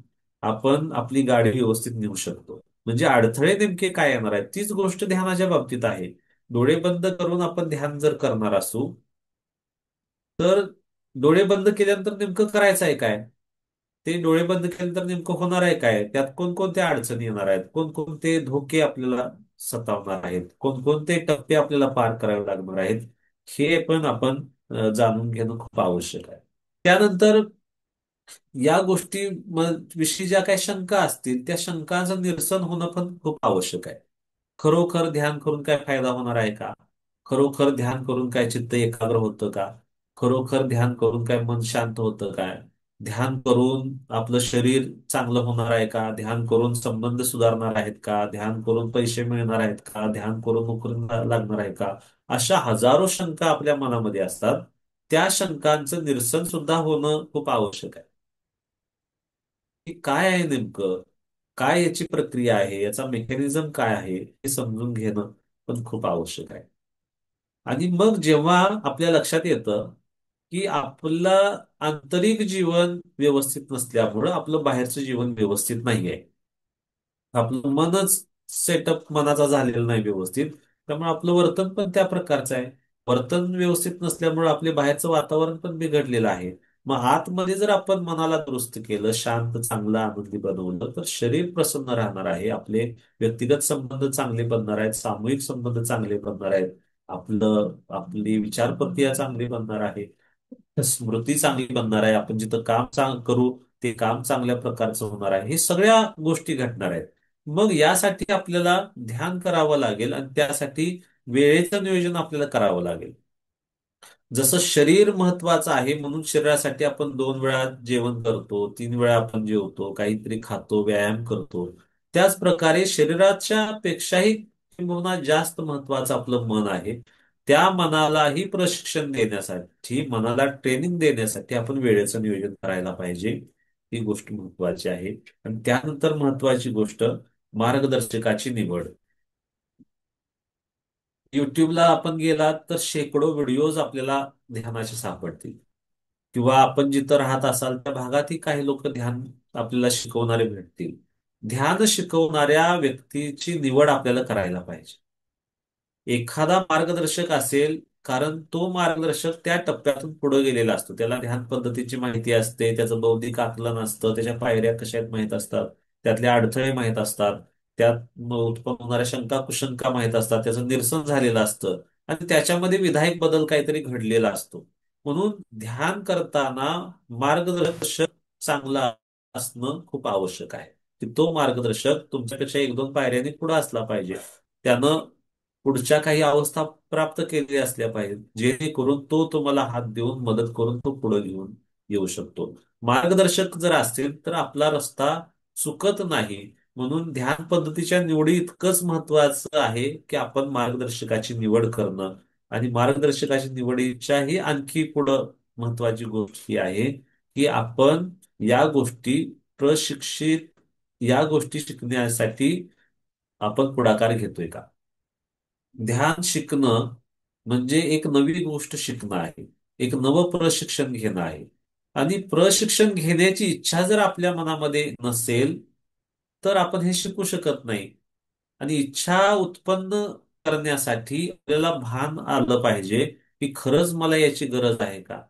आपण आपली गाडी व्यवस्थित नेऊ शकतो. म्हणजे अडथळे नेमके काय येणार आहेत तीच गोष्ट ध्यानाच्या बाबतीत आहे. डोळे बंद करून आपण ध्यान जर करणार असू तर डोळे बंद केल्यानंतर नेमकं करायचं आहे काय, ते डोळे बंद केल्यानंतर नेमकं होणार आहे काय, त्यात कोणकोणत्या अडचणी येणार आहेत, कोणकोणते धोके आपल्याला सतावणार आहेत, कोणकोणते टप्पे आपल्याला पार करावे लागणार आहेत, हे पण आपण जाणून घेणं खूप आवश्यक आहे. त्यानंतर या गोष्टी विषयी ज्या काही शंका असतील त्या शंकांचं निरसन होणं पण खूप आवश्यक आहे. खरोखर ध्यान करून काय फायदा होणार आहे का? खरोखर ध्यान करून काय चित्त एकाग्र होतं का? खरोखर ध्यान करून काय मन शांत होतं काय? ध्यान करून आपलं शरीर चांगलं होणार आहे का? ध्यान करून संबंध सुधारणार आहेत का? ध्यान करून पैसे मिळणार आहेत का? ध्यान करून नोकरी लागणार आहे का? अशा हजारो शंका आपल्या मनामध्ये असतात. त्या शंकांचं निरसन सुद्धा होणं खूप आवश्यक आहे. की काय आहे नेमकं, काय याची प्रक्रिया आहे, याचा मेकॅनिझम काय आहे हे समजून घेणं पण खूप आवश्यक आहे. आणि मग जेव्हा आपल्या लक्षात येतं की आपलं आंतरिक जीवन व्यवस्थित नसल्यामुळं आपलं बाहेरचं जीवन व्यवस्थित नाही आहे, आपलं मनच सेटअप मनाचा झालेला नाही व्यवस्थित, त्यामुळे आपलं वर्तन पण त्या प्रकारचं आहे. वर्तन व्यवस्थित नसल्यामुळे आपले बाहेरचं वातावरण पण बिघडलेलं आहे. मग आतमध्ये जर आपण मनाला दुरुस्त केलं, शांत चांगलं आनंदी बनवलं तर शरीर प्रसन्न राहणार आहे, आपले व्यक्तिगत संबंध चांगले बनणार आहेत, सामूहिक संबंध चांगले बनणार आहेत, आपली विचार प्रक्रिया चांगली बनणार आहे, स्मृती चांगली बनणार आहे, आपण जिथं करू ते काम चांगल्या प्रकारचं होणार आहे. हे सगळ्या गोष्टी घडणार आहेत. मग यासाठी आपल्याला ध्यान करावं लागेल आणि त्यासाठी वेळेचं नियोजन आपल्याला करावं लागेल. जसं शरीर महत्वाचं आहे म्हणून शरीरासाठी आपण 2 वेळा जेवण करतो, 3 वेळा आपण जेवतो, काहीतरी खातो, व्यायाम करतो. त्याच प्रकारे शरीराच्या पेक्षाही किंबहुना जास्त महत्वाचं आपलं मन आहे. त्या मनालाही प्रशिक्षण देण्यासाठी, मनाला ट्रेनिंग देण्यासाठी आपण वेळेचं नियोजन करायला पाहिजे. ही गोष्ट महत्वाची आहे. आणि त्यानंतर महत्वाची गोष्ट, मार्गदर्शकाची निवड. युट्यूबला आपण गेलात तर शेकडो व्हिडिओज आपल्याला ध्यानाचे सापडतील. किंवा आपण जिथं राहत असाल त्या भागातही काही लोक ध्यान आपल्याला शिकवणारे भेटतील. ध्यान शिकवणाऱ्या व्यक्तीची निवड आपल्याला करायला पाहिजे. एखादा मार्गदर्शक असेल, कारण तो मार्गदर्शक त्या टप्प्यातून पुढे गेलेला असतो, त्याला ध्यान पद्धतीची माहिती असते, त्याचं बौद्धिक आकलन असतं, त्याच्या पायऱ्या कशा आहेत माहीत असतात, त्यातले अडथळे माहीत असतात, त्यात उत्पन्न होणाऱ्या शंका कुशंका माहीत असतात, त्याचं निरसन झालेलं असतं आणि त्याच्यामध्ये विधायक बदल काहीतरी घडलेला असतो. म्हणून ध्यान करताना मार्गदर्शक चांगला असणं खूप आवश्यक आहे. की तो मार्गदर्शक तुमच्यापेक्षा 1-2 पायऱ्यांनी पुढे असला पाहिजे. त्यानं पुढच्या काही अवस्था प्राप्त केलेल्या असल्या पाहिजेत, जेणेकरून तो तुम्हाला हात देऊन मदत करून तो पुढे घेऊन येऊ शकतो. मार्गदर्शक जर असतील तर आपला रस्ता चुकत नाही. म्हणून ध्यान पद्धतीच्या निवडी इतकंच महत्वाचं आहे की आपण मार्गदर्शकाची निवड करणं. आणि मार्गदर्शकाची निवडीच्याही आणखी पुढं महत्वाची गोष्ट ही आहे की आपण या गोष्टी प्रशिक्षित या गोष्टी शिकण्यासाठी आपण पुढाकार घेतोय का. ध्यान शिकणं म्हणजे एक नवी गोष्ट शिकणं आहे, एक नवं प्रशिक्षण घेणं आहे. आणि प्रशिक्षण घेण्याची इच्छा जर आपल्या मनामध्ये नसेल तर आपण हे शिकू शकत नाही. आणि इच्छा उत्पन्न करण्यासाठी आपल्याला भान आलं पाहिजे की खरंच मला याची गरज आहे का,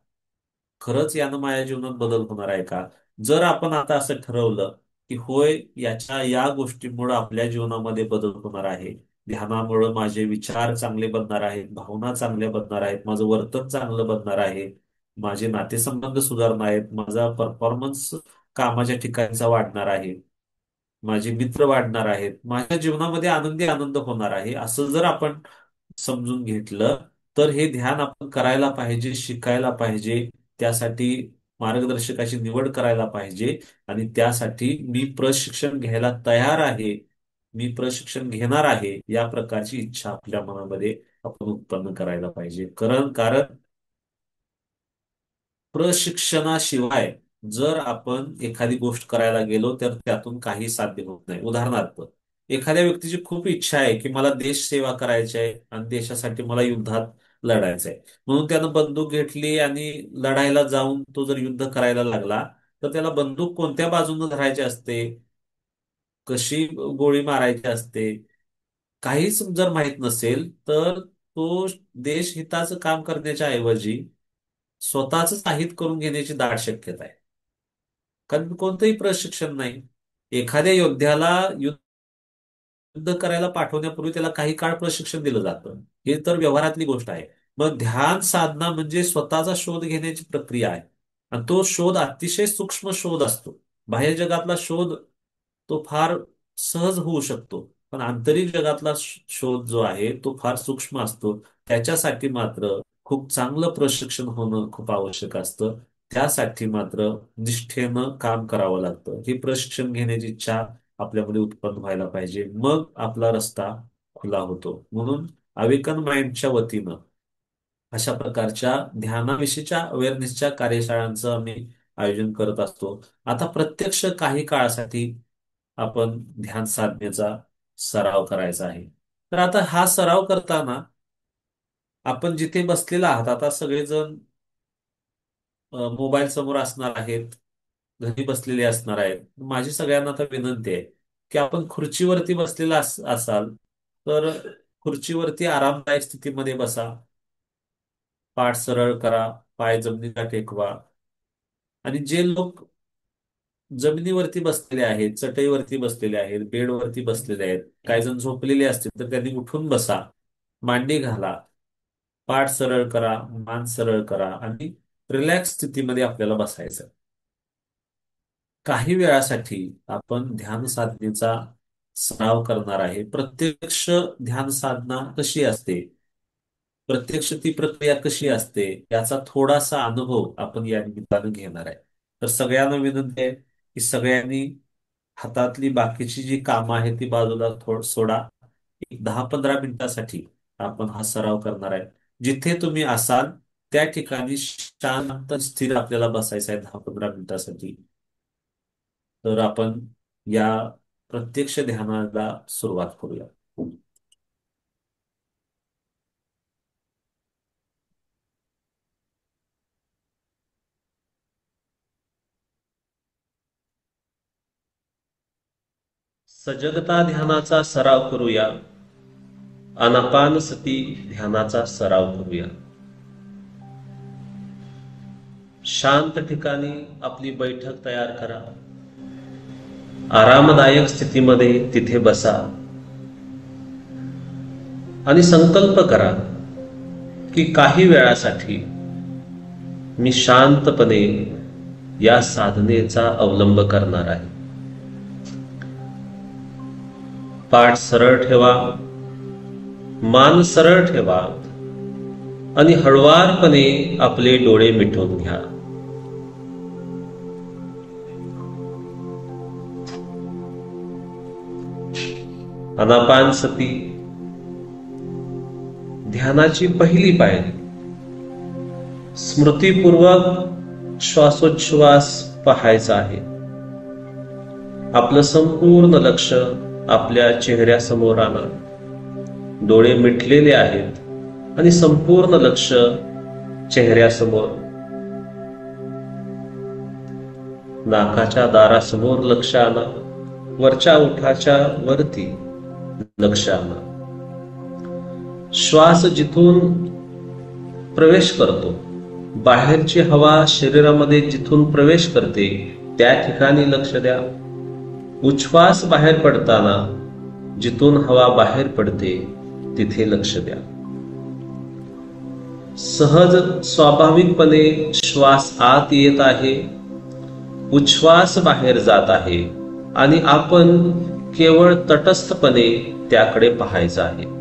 खरंच यानं माझ्या जीवनात बदल होणार आहे का. जर आपण आता असं ठरवलं की होय, या गोष्टीमुळे आपल्या जीवनामध्ये बदल होणार आहे, ध्यानामुळे माझे विचार चांगले बनणार आहेत, भावना चांगल्या बनणार आहेत, माझं वर्तन चांगलं बनणार आहे, माझे नातेसंबंध सुधारणार आहेत, माझा परफॉर्मन्स कामाच्या ठिकाणचा वाढणार आहे, माझे मित्र वाढणार आहेत, माझ्या जीवनामध्ये आनंदी आनंद होणार आहे, असं जर आपण समजून घेतलं तर हे ध्यान आपण करायला पाहिजे, शिकायला पाहिजे. त्यासाठी मार्गदर्शकाची निवड करायला पाहिजे. आणि त्यासाठी मी प्रशिक्षण घ्यायला तयार आहे, मी प्रशिक्षण घेणार आहे, या प्रकारची इच्छा आपल्या मनामध्ये आपण उत्पन्न करायला पाहिजे. कारण प्रशिक्षणाशिवाय जर आपण एखादी गोष्ट करायला गेलो तर त्यातून काही साध्य होत नाही. उदाहरणार्थ, एखाद्या व्यक्तीची खूप इच्छा आहे की मला देश सेवा करायची आहे आणि देशासाठी मला युद्धात लढायचं आहे, म्हणून त्यानं बंदूक घेतली आणि लढायला जाऊन तो जर युद्ध करायला लागला तर त्याला बंदूक कोणत्या बाजूने धरायची असते, कशी गोळी मारायची असते, काहीच जर माहित नसेल तर तो देश हिताचं काम करण्याच्या ऐवजी स्वतःच अहित करून घेण्याची दाट शक्यता आहे. कारण कोणतंही प्रशिक्षण नाही. एखाद्या योद्ध्याला युद्ध करायला पाठवण्यापूर्वी त्याला काही काळ प्रशिक्षण दिलं जातं, हे तर व्यवहारातली गोष्ट आहे. मग ध्यान साधना म्हणजे स्वतःचा शोध घेण्याची प्रक्रिया आहे. आणि तो शोध अतिशय सूक्ष्म शोध असतो. बाह्य जगातला शोध तो फार सहज होऊ शकतो, पण आंतरिक जगातला शोध जो आहे तो फार सूक्ष्म असतो. त्याच्यासाठी मात्र खूप चांगलं प्रशिक्षण होणं खूप आवश्यक असतं. त्यासाठी मात्र निष्ठेनं काम करावं लागतं. हे प्रशिक्षण घेण्याची इच्छा आपल्यामध्ये उत्पन्न व्हायला पाहिजे, मग आपला रस्ता खुला होतो. म्हणून अवेकन माइंडच्या वतीनं अशा प्रकारच्या ध्यानाविषयीच्या अवेअरनेसच्या कार्यशाळांचं आम्ही आयोजन करत असतो. आता प्रत्यक्ष काही काळासाठी आपण ध्यान साधनेचा सराव करायचा आहे. तर आता हा सराव करताना आपण जिथे बसलेला आहात, आता सगळेजण मोबाईल समोर असणार आहेत, घरी बसलेले असणार आहेत. माझी सगळ्यांना आता विनंती आहे की आपण खुर्चीवरती बसलेला असाल तर खुर्चीवरती आरामदायक स्थितीमध्ये बसा, पाठ सरळ करा, पाय जमिनीला टेकवा. आणि जे लोक जमिनीवरती बसलेले आहेत, चटईवरती बसलेले आहेत, बेडवरती बसलेले आहेत, काही जण झोपलेले असतील तर त्यांनी उठून बसा, मांडी घाला, पाठ सरळ करा, मान सरळ करा आणि रिलॅक्स स्थितीमध्ये आपल्याला बसायचं. काही वेळासाठी आपण ध्यान साधनेचा सराव करणार आहे. प्रत्यक्ष ध्यान साधना कशी असते, प्रत्यक्ष ती प्रक्रिया कशी असते, याचा थोडासा अनुभव आपण या निमित्तानं घेणार आहे. तर सगळ्यांना विनंती आहे की सगळ्यांनी हातातली बाकीची जी कामं आहेत ती बाजूला सोडा. एक 10-15 मिनिटासाठी आपण हा सराव करणार आहे. जिथे तुम्ही असाल त्या ठिकाणी शांत स्थिर आपल्याला बसायचं आहे 10-15 मिनिटासाठी. तर आपण या प्रत्यक्ष ध्यानाला सुरुवात करूया. सजगता ध्यानाचा सराव करूया. आनापानसती ध्यानाचा सराव करूया. शांत ठिकाणी आपली बैठक तयार करा. आरामदायक स्थितीमध्ये तिथे बसा आणि संकल्प करा की काही वेळासाठी मी शांतपणे या साधनेचा अवलंब करणार आहे. पाठ सरळ ठेवा, मान सरळ ठेवा आणि हळुवारपणे आपले डोळे मिटून घ्या. आनापानसती ध्यानाची पहिली पायरी. स्मृतीपूर्वक श्वासोच्छ्वास पाहायचा आहे. आपलं संपूर्ण लक्ष आपल्या चेहऱ्यासमोर आणा. डोळे मिटलेले आहेत आणि संपूर्ण लक्ष चेहऱ्यासमोर. नाकाच्या दारासमोर लक्ष आणा. वरच्या ओठाच्या वरती लक्ष आणा. श्वास जिथून प्रवेश करतो, बाहेरची हवा शरीरामध्ये जिथून प्रवेश करते त्या ठिकाणी लक्ष द्या. उच्छ्वास बाहेर पडताना जिथून हवा बाहेर पडते तिथे लक्ष द्या. सहज स्वाभाविकपणे श्वास आत येत आहे, उच्छ्वास बाहेर जात आहे आणि आपण केवळ तटस्थपणे त्याकडे पाहायचं आहे.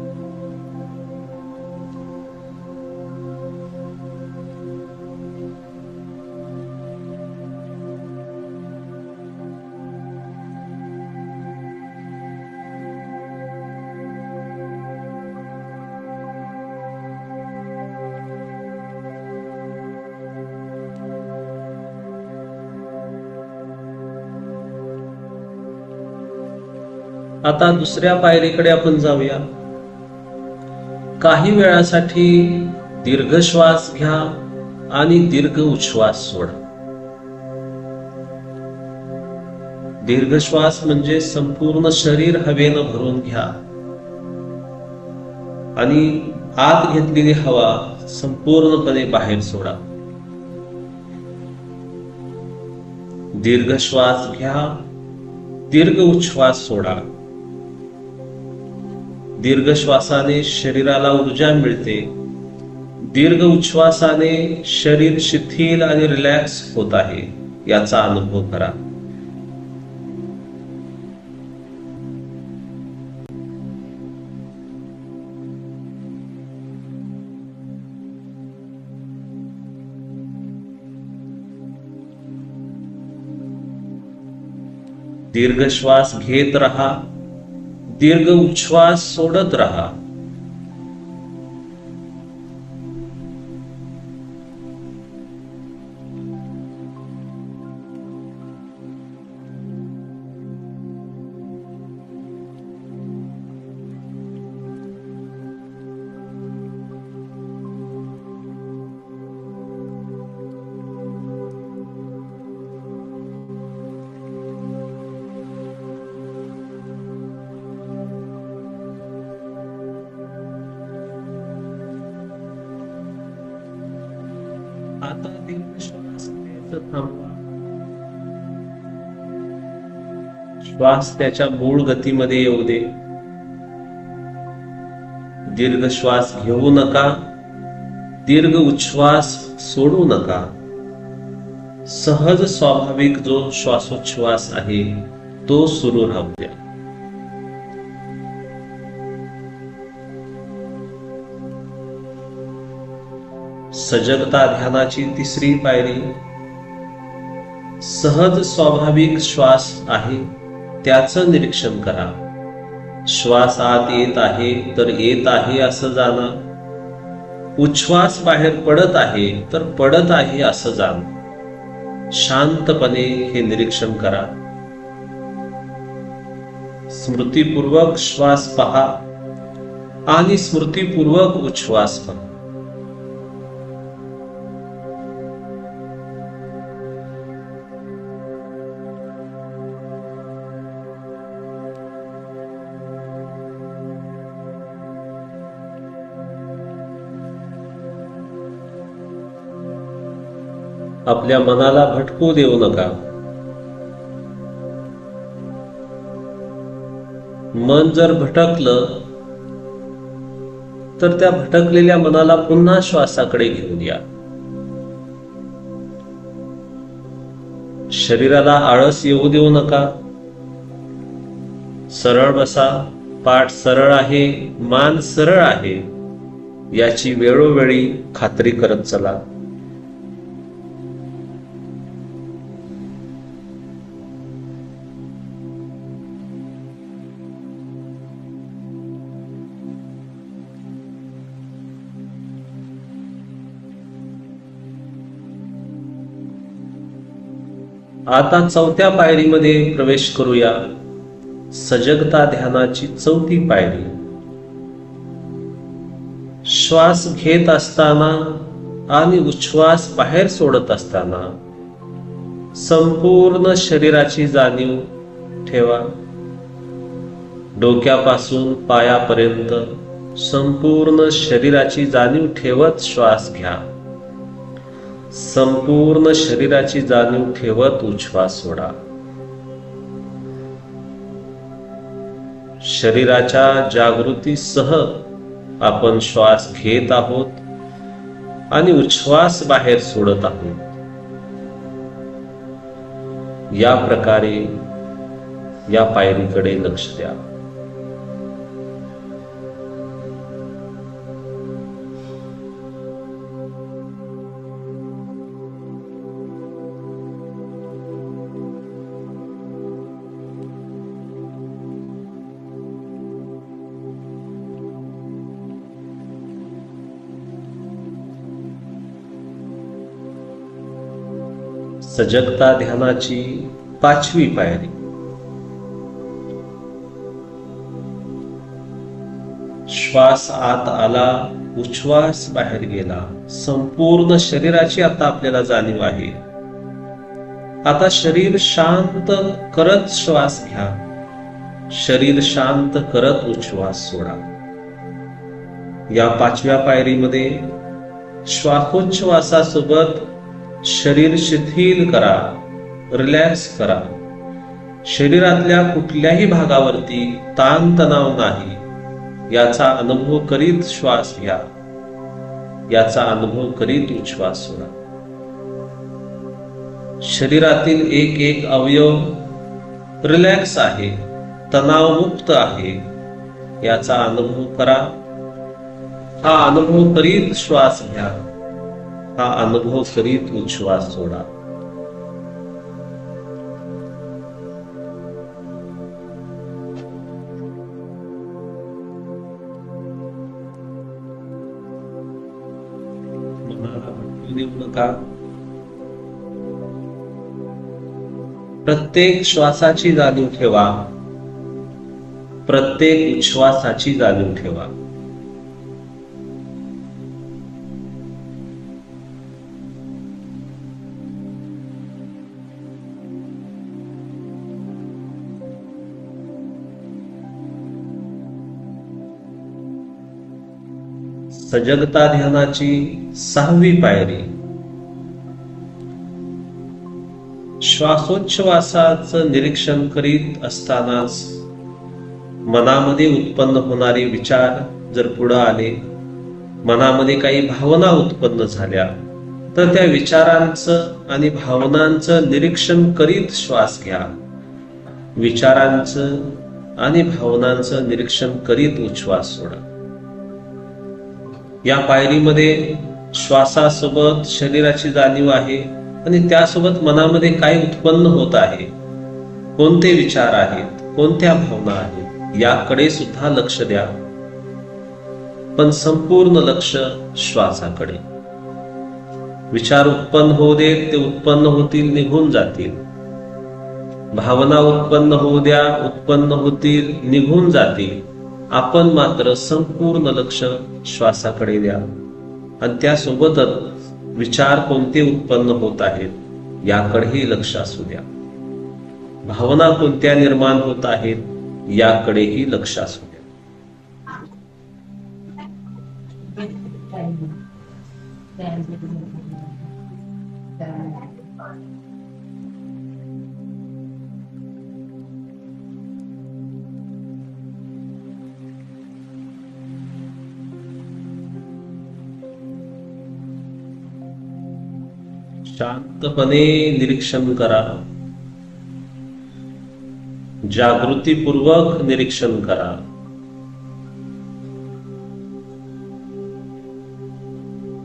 आता दुसऱ्या पायरीकडे आपण जाऊया. काही वेळासाठी दीर्घ श्वास घ्या आणि दीर्घ उच्छ्वास सोडा. दीर्घ श्वास म्हणजे संपूर्ण शरीर हवेनं भरून घ्या आणि आत घेतलेली हवा संपूर्णपणे बाहेर सोडा. दीर्घ श्वास घ्या, दीर्घ उच्छ्वास सोडा. दीर्घ श्वासाने शरीराला ऊर्जा मिळते. दीर्घ उच्छ्वासाने शरीर शिथिल आणि रिलॅक्स होत आहे याचा अनुभव करा. दीर्घ श्वास घेत रहा, दीर्घ उच्छ्वास सोडत रहा. आता दीर्घ श्वास घ्यायचा थांबवा. श्वास त्याच्या मूळ गतीमध्ये येऊ दे. दीर्घ श्वास घेऊ नका, दीर्घ उच्छ्वास सोडू नका. सहज स्वाभाविक जो श्वासोच्छ्वास आहे तो सुरू राहू द्या. सजगता ध्यानाची तिसरी पायरी. सहज स्वाभाविक श्वास आहे त्याचं निरीक्षण करा. श्वास आत येत आहे तर येत आहे असं जाणा. उच्छ्वास बाहेर पडत आहे तर पडत आहे असं जाणा. शांतपणे हे निरीक्षण करा. स्मृतीपूर्वक श्वास पहा आणि स्मृतीपूर्वक उच्छ्वास पहा. आपल्या मनाला भटकू देऊ नका. मन जर भटकलं तर त्या भटकलेल्या मनाला पुन्हा श्वासाकडे घेऊन या. शरीराला आळस येऊ देऊ नका. सरळ बसा. पाठ सरळ आहे, मान सरळ आहे याची वेळोवेळी खात्री करत चला. आता 4थ्या पायरीमध्ये प्रवेश करूया. सजगता ध्यानाची 4थी पायरी. श्वास घेत असताना आणि उच्छ्वास बाहेर सोडत असताना संपूर्ण शरीराची जाणीव ठेवा. डोक्यापासून पायापर्यंत संपूर्ण शरीराची जाणीव ठेवत श्वास घ्या. संपूर्ण शरीराची जाणीव ठेवत उच्छ्वास सोडा. शरीराच्या जागृतीसह आपण श्वास घेत आहोत आणि उच्छ्वास बाहेर सोडत आहोत. या प्रकारे या पायरीकडे लक्ष द्या. सजगता ध्यानाची 5वी पायरी. श्वास आत आला, उच्छ्वास बाहेर गेला. संपूर्ण शरीराची आता आपल्याला जाणीव आहे. आता शरीर शांत करत श्वास घ्या. शरीर शांत करत उच्छ्वास सोडा. या 5व्या पायरीमध्ये श्वासोच्छ्वासासोबत शरीर शिथिल करा, रिलॅक्स करा. शरीरातल्या कुठल्याही भागावरती ताणतणाव नाही याचा अनुभव करीत श्वास घ्या. याचा अनुभव करीत उच्छ्वास सोडा. शरीरातील एक एक अवयव रिलॅक्स आहे, तणावमुक्त आहे याचा अनुभव करा. हा अनुभव करीत श्वास घ्या. हा अनुभव करीत उच्छ्वास सोडा. मनाला भटकू देऊ नका. प्रत्येक श्वासाची जाणीव ठेवा. प्रत्येक उच्छ्वासाची जाणीव ठेवा. सजगता ध्यानाची 6वी पायरी. श्वासोच्छ्वासाचं निरीक्षण करीत असतानाच मनामध्ये उत्पन्न होणारे विचार जर पुढे आले, मनामध्ये काही भावना उत्पन्न झाल्या, तर त्या विचारांचं आणि भावनांचं निरीक्षण करीत श्वास घ्या. विचारांचं आणि भावनांचं निरीक्षण करीत उच्छ्वास सोडा. या पायरीमध्ये श्वासासोबत शरीराची जाणीव आहे आणि त्यासोबत मनामध्ये काय उत्पन्न होत आहे, कोणते विचार आहेत, कोणत्या भावना आहेत याकडे सुद्धा लक्ष द्या. पण संपूर्ण लक्ष श्वासाकडे. विचार उत्पन्न होऊ देत, ते उत्पन्न होतील, निघून जातील. भावना उत्पन्न होऊ द्या, उत्पन्न होतील, निघून जातील. आपण मात्र संपूर्ण लक्ष श्वासाकडे द्या आणि त्यासोबतच विचार कोणते उत्पन्न होत आहेत याकडेही लक्ष असू द्या. भावना कोणत्या निर्माण होत आहेत याकडेही लक्ष असू द्या. शांतपणे निरीक्षण करा. जागृतीपूर्वक निरीक्षण करा.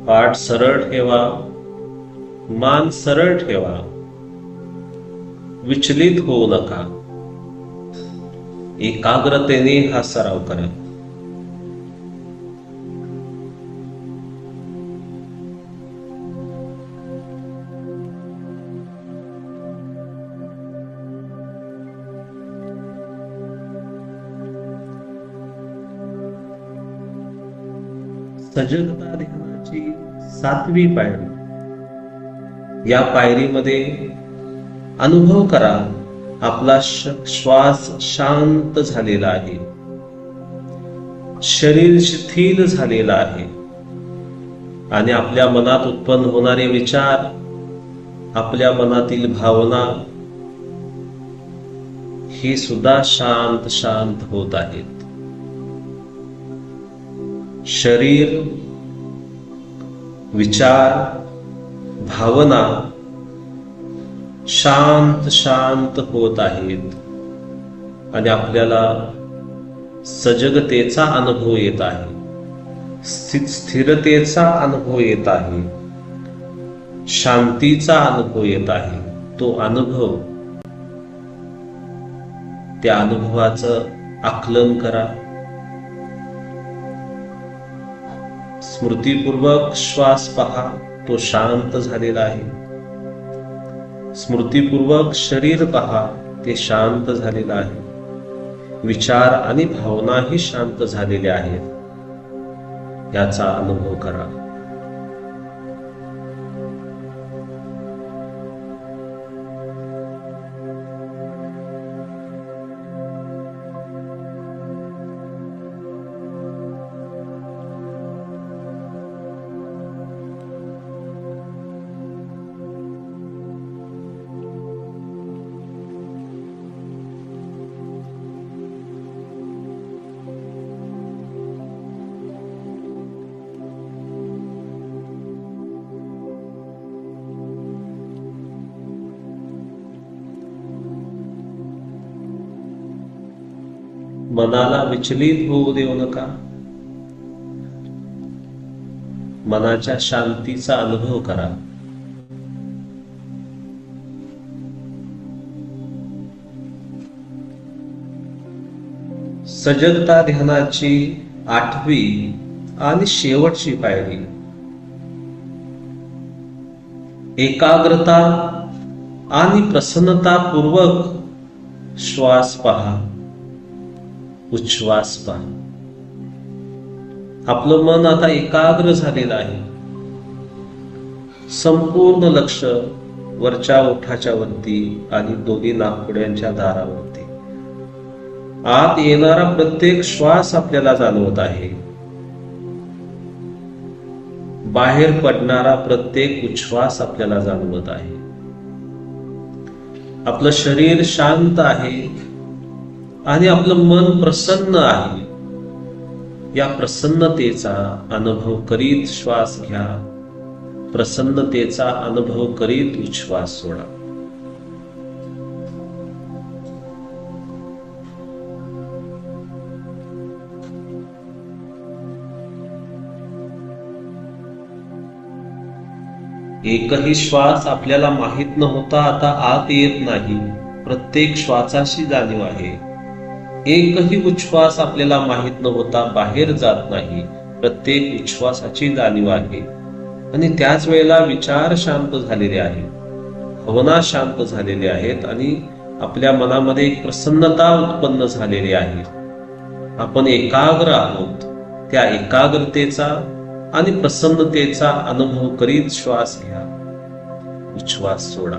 पाठ सरळ ठेवा. मान सरळ ठेवा. विचलित होऊ नका. एकाग्रतेने हा सराव करा. सजगता ध्यानाची 7वी पायरी। या पायरीमध्ये अनुभव करा, आपला श्वास शांत झालेला आहे, शरीर शिथिल झालेलं आहे आणि आपल्या मनात उत्पन्न होणारे विचार, आपल्या मनातील भावना हे सुद्धा शांत शांत होत आहेत। शरीर, विचार, भावना शांत शांत होत आहेत आणि आपल्याला सजगतेचा अनुभव येत आहे, स्थिरतेचा अनुभव येत आहे, शांतीचा अनुभव येत आहे। तो अनुभव, त्या अनुभवाचं आकलन करा। स्मृतीपूर्वक श्वास पहा, तो शांत झालेला आहे। स्मृतीपूर्वक शरीर पहा, ते शांत झालेलं आहे। विचार आणि भावनाही शांत झालेल्या आहेत, याचा अनुभव करा। मनाला विचलित होऊ देऊ नका। मनाच्या शांतीचा अनुभव करा। सजगता ध्यानाची 8वी आणि शेवटची पायरी, एकाग्रता आणि प्रसन्नतापूर्वक श्वास पहा, उच्छ्वास पहा। आपलं मन आता एकाग्र झालेलं आहे। संपूर्ण लक्ष वरच्या ओठाच्या वरती आणि दोन्ही नाकपुड्यांच्या दारावरती। आत येणारा प्रत्येक श्वास आपल्याला जाणवत आहे, बाहेर पडणारा प्रत्येक उच्छ्वास आपल्याला जाणवत आहे। आपलं शरीर शांत आहे आणि आपलं मन प्रसन्न आहे। या प्रसन्नतेचा अनुभव करीत श्वास घ्या, प्रसन्नतेचा अनुभव करीत उच्छ्वास सोडा। एकही श्वास आपल्याला माहित न होता आता आत येत नाही, प्रत्येक श्वासाची जाणीव आहे। एकही उच्छ्वास आपल्याला माहित न होता बाहेर जात नाही, प्रत्येक उच्छ्वासाची जाणीव आहे। आणि त्याच वेळेला विचार शांत झालेले आहेत, भावना शांत झालेल्या आहेत आणि आपल्या मनामध्ये एक प्रसन्नता उत्पन्न झालेली आहे। आपण एकाग्र आहोत। त्या एकाग्रतेचा आणि प्रसन्नतेचा अनुभव करीत श्वास घ्या, उच्छ्वास सोडा।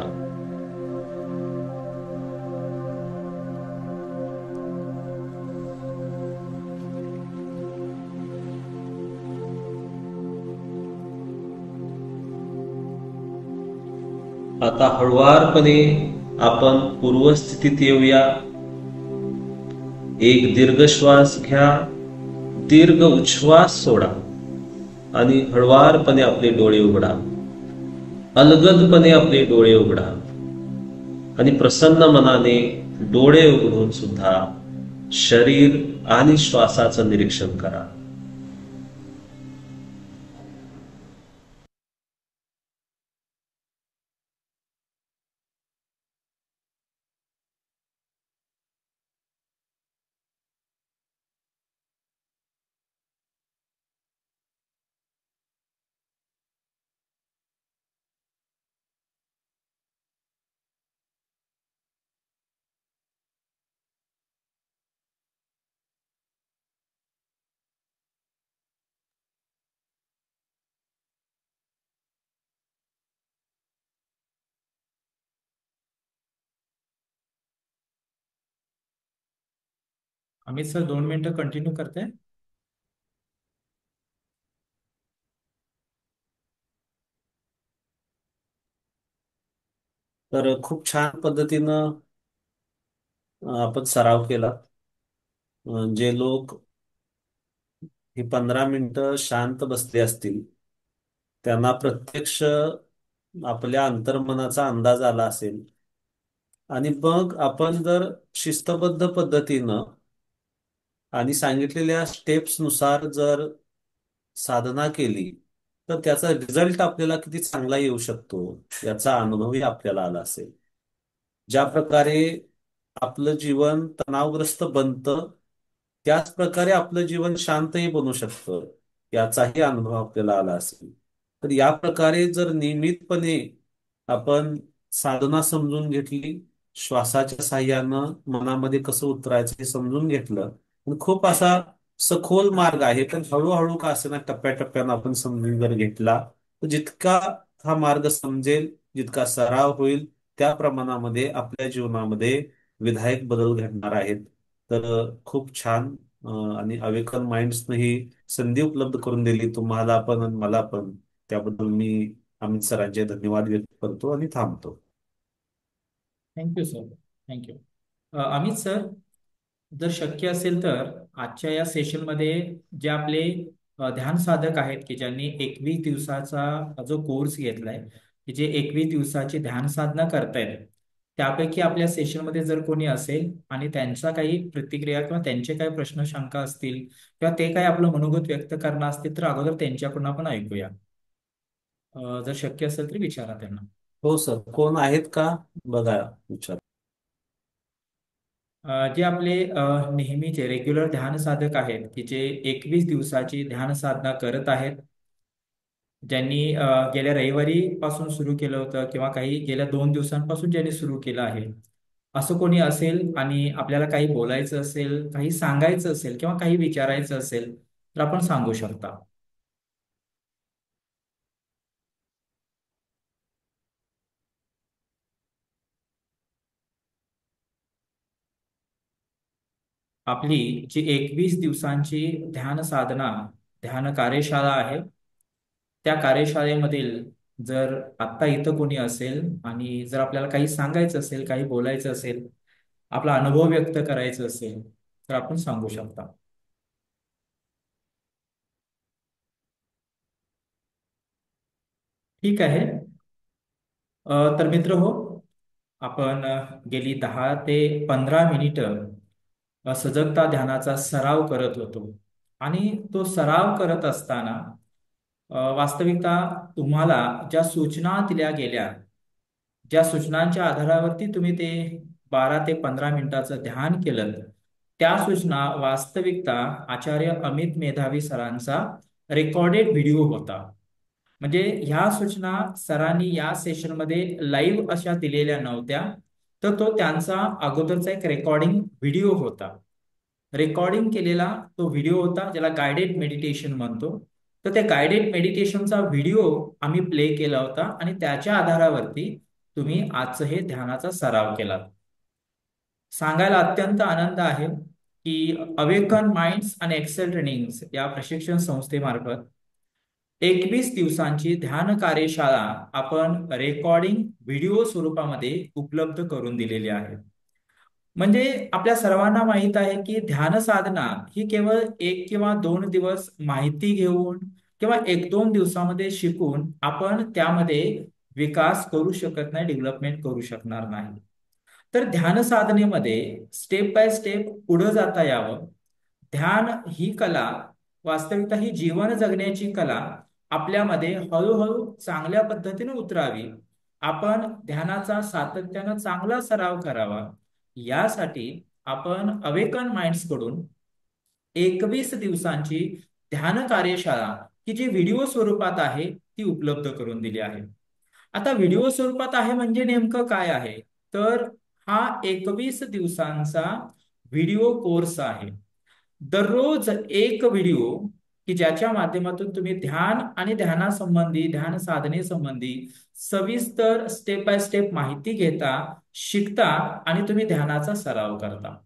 आता हळुवारपणे आपण पूर्वस्थितीत येऊया। एक दीर्घ श्वास घ्या, दीर्घ उच्छ्वास सोडा आणि हळुवारपणे आपले डोळे उघडा। अलगदपणे आपले डोळे उघडा आणि प्रसन्न मनाने डोळे उघडून सुद्धा शरीर आणि श्वासाचं निरीक्षण करा। अमित सर 2 मिनिटं कंटिन्यू करते. तर खूप छान पद्धतीनं आपण सराव केला. जे लोक ही 15 मिनिटं शांत बसले असतील त्यांना प्रत्यक्ष आपल्या अंतर्मनाचा अंदाज आला असेल. आणि मग आपण जर शिस्तबद्ध पद्धतीनं आणि सांगितलेल्या स्टेप्स नुसार जर साधना केली तर त्याचा रिझल्ट आपल्याला किती चांगला येऊ शकतो याचा अनुभवही आपल्याला आला असेल. ज्या प्रकारे आपलं जीवन तणावग्रस्त बनतं त्याच प्रकारे आपलं जीवन शांतही बनू शकतं याचाही अनुभव आपल्याला आला असेल. तर या प्रकारे जर नियमितपणे आपण साधना समजून घेतली, श्वासाच्या साह्यानं मनामध्ये कसं उतरायचं हे समजून घेतलं, आणि खूप असा सखोल मार्ग आहे पण हळूहळू का असेना टप्प्याटप्प्यानं आपण समजून जर घेतला तर जितका हा मार्ग समजेल, जितका सराव होईल त्या प्रमाणामध्ये आपल्या जीवनामध्ये विधायक बदल घडणार आहेत. तर खूप छान आणि अवेकन माइंड्सनं ही संधी उपलब्ध करून दिली तुम्हाला पण आणि मला पण. त्याबद्दल मी अमित सरांचे धन्यवाद व्यक्त करतो आणि थांबतो. Thank you sir. Thank you. Amit sir, जर शक्य असेल तर आजच्या या सेशनमध्ये जे आपले ध्यान साधक आहेत की ज्यांनी 21 दिवसाचा जो कोर्स घेतलाय, की जे 21 दिवसाची ध्यान साधना करतायत, त्यापैकी आपल्या सेशनमध्ये जर कोणी असेल आणि त्यांचा काही प्रतिक्रिया किंवा त्यांचे काही प्रश्न शंका असतील किंवा ते काही आपलं मनोगत व्यक्त करणार असतील तर अगोदर त्यांच्याकडून आपण ऐकूया. जर शक्य असेल तरी विचारा त्यांना. हो सर, कोण आहेत का बघा, विचार. जे आपले नेहमीचे रेग्युलर ध्यान साधक आहेत की जे 21 दिवसाची ध्यान साधना करत आहेत, ज्यांनी गेल्या रविवारी पासून सुरू केलं होतं किंवा काही गेल्या 2 दिवसांपासून ज्यांनी सुरू केलं आहे, असं कोणी असेल आणि आपल्याला काही बोलायचं असेल, काही सांगायचं असेल किंवा काही विचारायचं असेल तर आपण सांगू शकता. आपली जी 21 दिवसांची ध्यान साधना, ध्यान कार्यशाळा आहे, त्या कार्यशाळेमधील जर आत्ता इथं कोणी असेल आणि जर आपल्याला काही सांगायचं असेल, काही बोलायचं असेल, आपला अनुभव व्यक्त करायचा असेल तर आपण सांगू शकता. ठीक आहे. तर मित्र हो, आपण गेली 10 ते 15 मिनिटं सजगता ध्यानाचा सराव करत होतो. आणि तो सराव करत असताना वास्तविकता तुम्हाला ज्या सूचना दिल्या गेल्या, ज्या सूचनांच्या आधारावरती तुम्ही ते 12 ते 15 मिनिटाचं ध्यान केलं, त्या सूचना वास्तविकता आचार्य अमित मेधावी सरांचा रेकॉर्डेड व्हिडिओ होता. म्हणजे ह्या सूचना सरांनी या सेशनमध्ये लाईव्ह अशा दिलेल्या नव्हत्या, तर तो त्यांचा अगोदरचा एक रेकॉर्डिंग व्हिडिओ होता. रेकॉर्डिंग केलेला तो व्हिडिओ होता, ज्याला गायडेड मेडिटेशन म्हणतो. तर त्या गायडेड मेडिटेशनचा व्हिडिओ आम्ही प्ले केला होता आणि त्याच्या आधारावरती तुम्ही आजचं हे ध्यानाचा सराव केला. सांगायला अत्यंत आनंद आहे की अवेकन माइंड्स आणि एक्सेल ट्रेनिंग्स या प्रशिक्षण संस्थेमार्फत 21 दिवसांची ध्यान कार्यशाळा आपण रेकॉर्डिंग व्हिडिओ स्वरूपामध्ये उपलब्ध करून दिलेली आहे. म्हणजे आपल्या सर्वांना माहित आहे की ध्यान साधना ही केवळ 1 किंवा 2 दिवस माहिती घेऊन किंवा 1-2 दिवसामध्ये शिकून आपण त्यामध्ये विकास करू शकत नाही, डेव्हलपमेंट करू शकणार नाही. तर ध्यान साधनेमध्ये स्टेप बाय स्टेप पुढे जाता यावं. ध्यान ही कला, वास्तविकता ही जीवन जगण्याची कला आपल्यामध्ये हळूहळू चांगल्या पद्धतीने उतरावी. आपण ध्यानाचा सातत्यानं चांगला सराव करावा, यासाठी आपण अवेकन माइंड्स कडून 21 दिवसांची ध्यान कार्यशाळा ही जी व्हिडिओ स्वरूपात आहे ती उपलब्ध करून दिली आहे. आता व्हिडिओ स्वरूपात आहे म्हणजे नेमकं काय आहे, तर हा 21 दिवसांचा व्हिडिओ कोर्स आहे. दररोज एक व्हिडिओ की ज्याच्या माध्यमातून तुम्ही ध्यान आणि ध्यानासंबंधी, ध्यान साधनेसंबंधी सविस्तर स्टेप बाय स्टेप माहिती घेता, शिकता आणि तुम्ही ध्यानाचा सराव करता.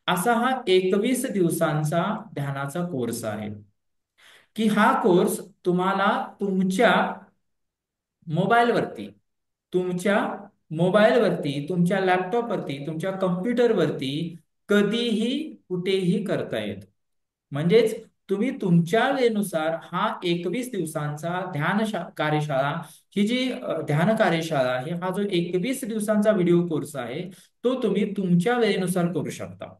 असा हा 21 दिवसांचा ध्यानाचा कोर्स आहे, की हा कोर्स तुम्हाला तुमच्या मोबाईलवरती तुमच्या तुमच्या लॅपटॉपवरती, तुमच्या कम्प्युटरवरती कधीही कुठेही करता येत. म्हणजेच तुम्ही तुमच्या वेळेनुसार हा 21 दिवसांचा कार्यशाळा, ही जी ध्यान कार्यशाळा आहे, हा जो 21 दिवसांचा व्हिडिओ कोर्स आहे, तो तुम्ही तुमच्या वेळेनुसार करू शकता.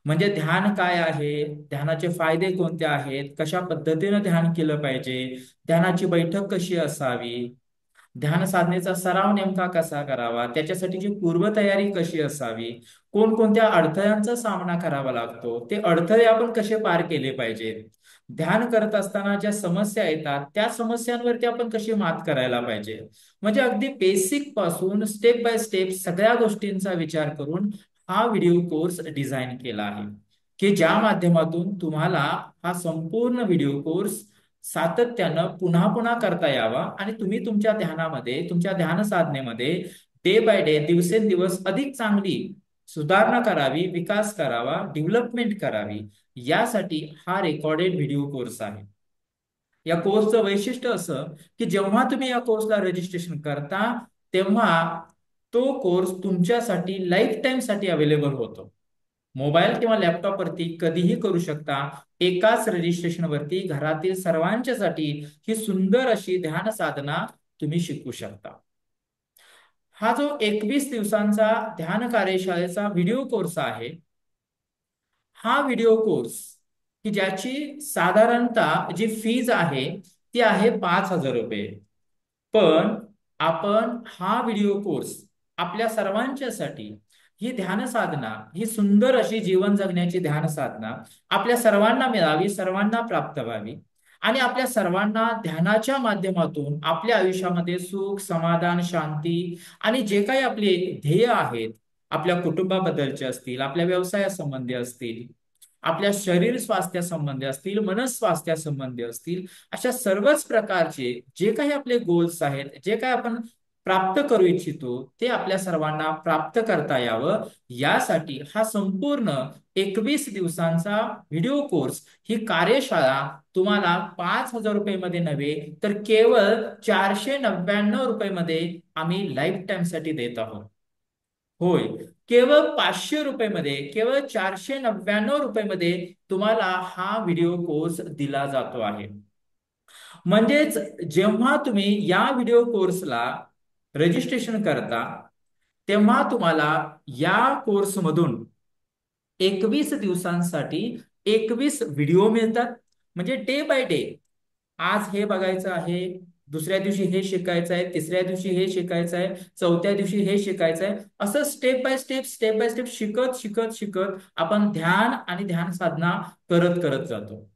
म्हणजे ध्यान काय आहे, ध्यानाचे फायदे कोणते आहेत, कशा पद्धतीनं ध्यान केलं पाहिजे, ध्यानाची बैठक कशी असावी, ध्यान साधनेचा सराव नेमका कसा करावा, त्याच्यासाठीची पूर्वतयारी कशी असावी, कोणकोणत्या अडथळ्यांचा सामना करावा लागतो, ते अडथळे आपण कसे पार केले पाहिजेत, ध्यान करत असताना ज्या समस्या येतात त्या समस्यांवरती आपण कशी मात करायला पाहिजे. म्हणजे अगदी बेसिक पासून स्टेप बाय स्टेप सगळ्या गोष्टींचा विचार करून हा व्हिडिओ कोर्स डिझाईन केला आहे, की ज्या माध्यमातून तुम्हाला हा संपूर्ण व्हिडिओ कोर्स सातत्यानं पुन्हा पुन्हा करता यावा आणि तुम्ही तुमच्या ध्यानामध्ये, तुमच्या ध्यान साधनेमध्ये डे बाय डे, दिवसेंदिवस अधिक चांगली सुधारणा करावी, विकास करावा, डेव्हलपमेंट करावी, यासाठी हा रेकॉर्डेड व्हिडिओ कोर्स आहे. या कोर्सचं वैशिष्ट्य असं की जेव्हा तुम्ही या कोर्सला रजिस्ट्रेशन करता तेव्हा तो कोर्स तुमच्यासाठी लाईफ टाईम साठी अवेलेबल होतो. मोबाईल किंवा लॅपटॉप वरती कधीही करू शकता. एकाच रजिस्ट्रेशन वरती घरातील सर्वांच्यासाठी ही सुंदर अशी ध्यान साधना तुम्ही शिकू शकता. हा जो 21 दिवसांचा ध्यान कार्यशाळेचा व्हिडिओ कोर्स आहे, हा व्हिडिओ कोर्स की ज्याची साधारणतः जी फीज आहे ती आहे 5,000 रुपये. पण आपण हा व्हिडिओ कोर्स आपल्या सर्वांच्यासाठी, ही ध्यान साधना, ही सुंदर अशी जीवन जगण्याची ध्यान साधना आपल्या सर्वांना मिळावी, सर्वांना प्राप्त व्हावी आणि आपल्या सर्वांना ध्यानाच्या माध्यमातून आपल्या आयुष्यामध्ये सुख, समाधान, शांती आणि जे काही आपले ध्येय आहेत, आपल्या कुटुंबाबद्दलचे असतील, आपल्या व्यवसायासंबंधी असतील, आपल्या शरीर स्वास्थ्यासंबंधी असतील, मनस्वास्थ्यासंबंधी असतील, अशा सर्वच प्रकारचे जे काही आपले गोल्स आहेत, जे काही आपण प्राप्त करू इच्छितो, ते आपल्या सर्वांना प्राप्त करता यावं, यासाठी हा संपूर्ण 21 दिवसांचा व्हिडिओ कोर्स, ही कार्यशाळा तुम्हाला 5,000 रुपये मध्ये नव्हे तर केवळ 499 रुपये मध्ये आम्ही लाईफ टाईम साठी देत आहोत. होय, केवळ 500 रुपये मध्ये, केवळ 499 रुपये मध्ये तुम्हाला हा व्हिडिओ कोर्स दिला जातो आहे. म्हणजेच जेव्हा तुम्ही या व्हिडिओ कोर्सला रजिस्ट्रेशन करता तेव्हा तुम्हाला या कोर्समधून 21 दिवसांसाठी 21 व्हिडिओ मिळतात. म्हणजे डे बाय डे, आज हे बघायचं आहे, दुसऱ्या दिवशी हे शिकायचं आहे, तिसऱ्या दिवशी हे शिकायचं आहे, चौथ्या दिवशी हे शिकायचं आहे, असं step by step, step by step शिकत शिकत शिकत आपण ध्यान आणि ध्यान साधना करत करत जातो.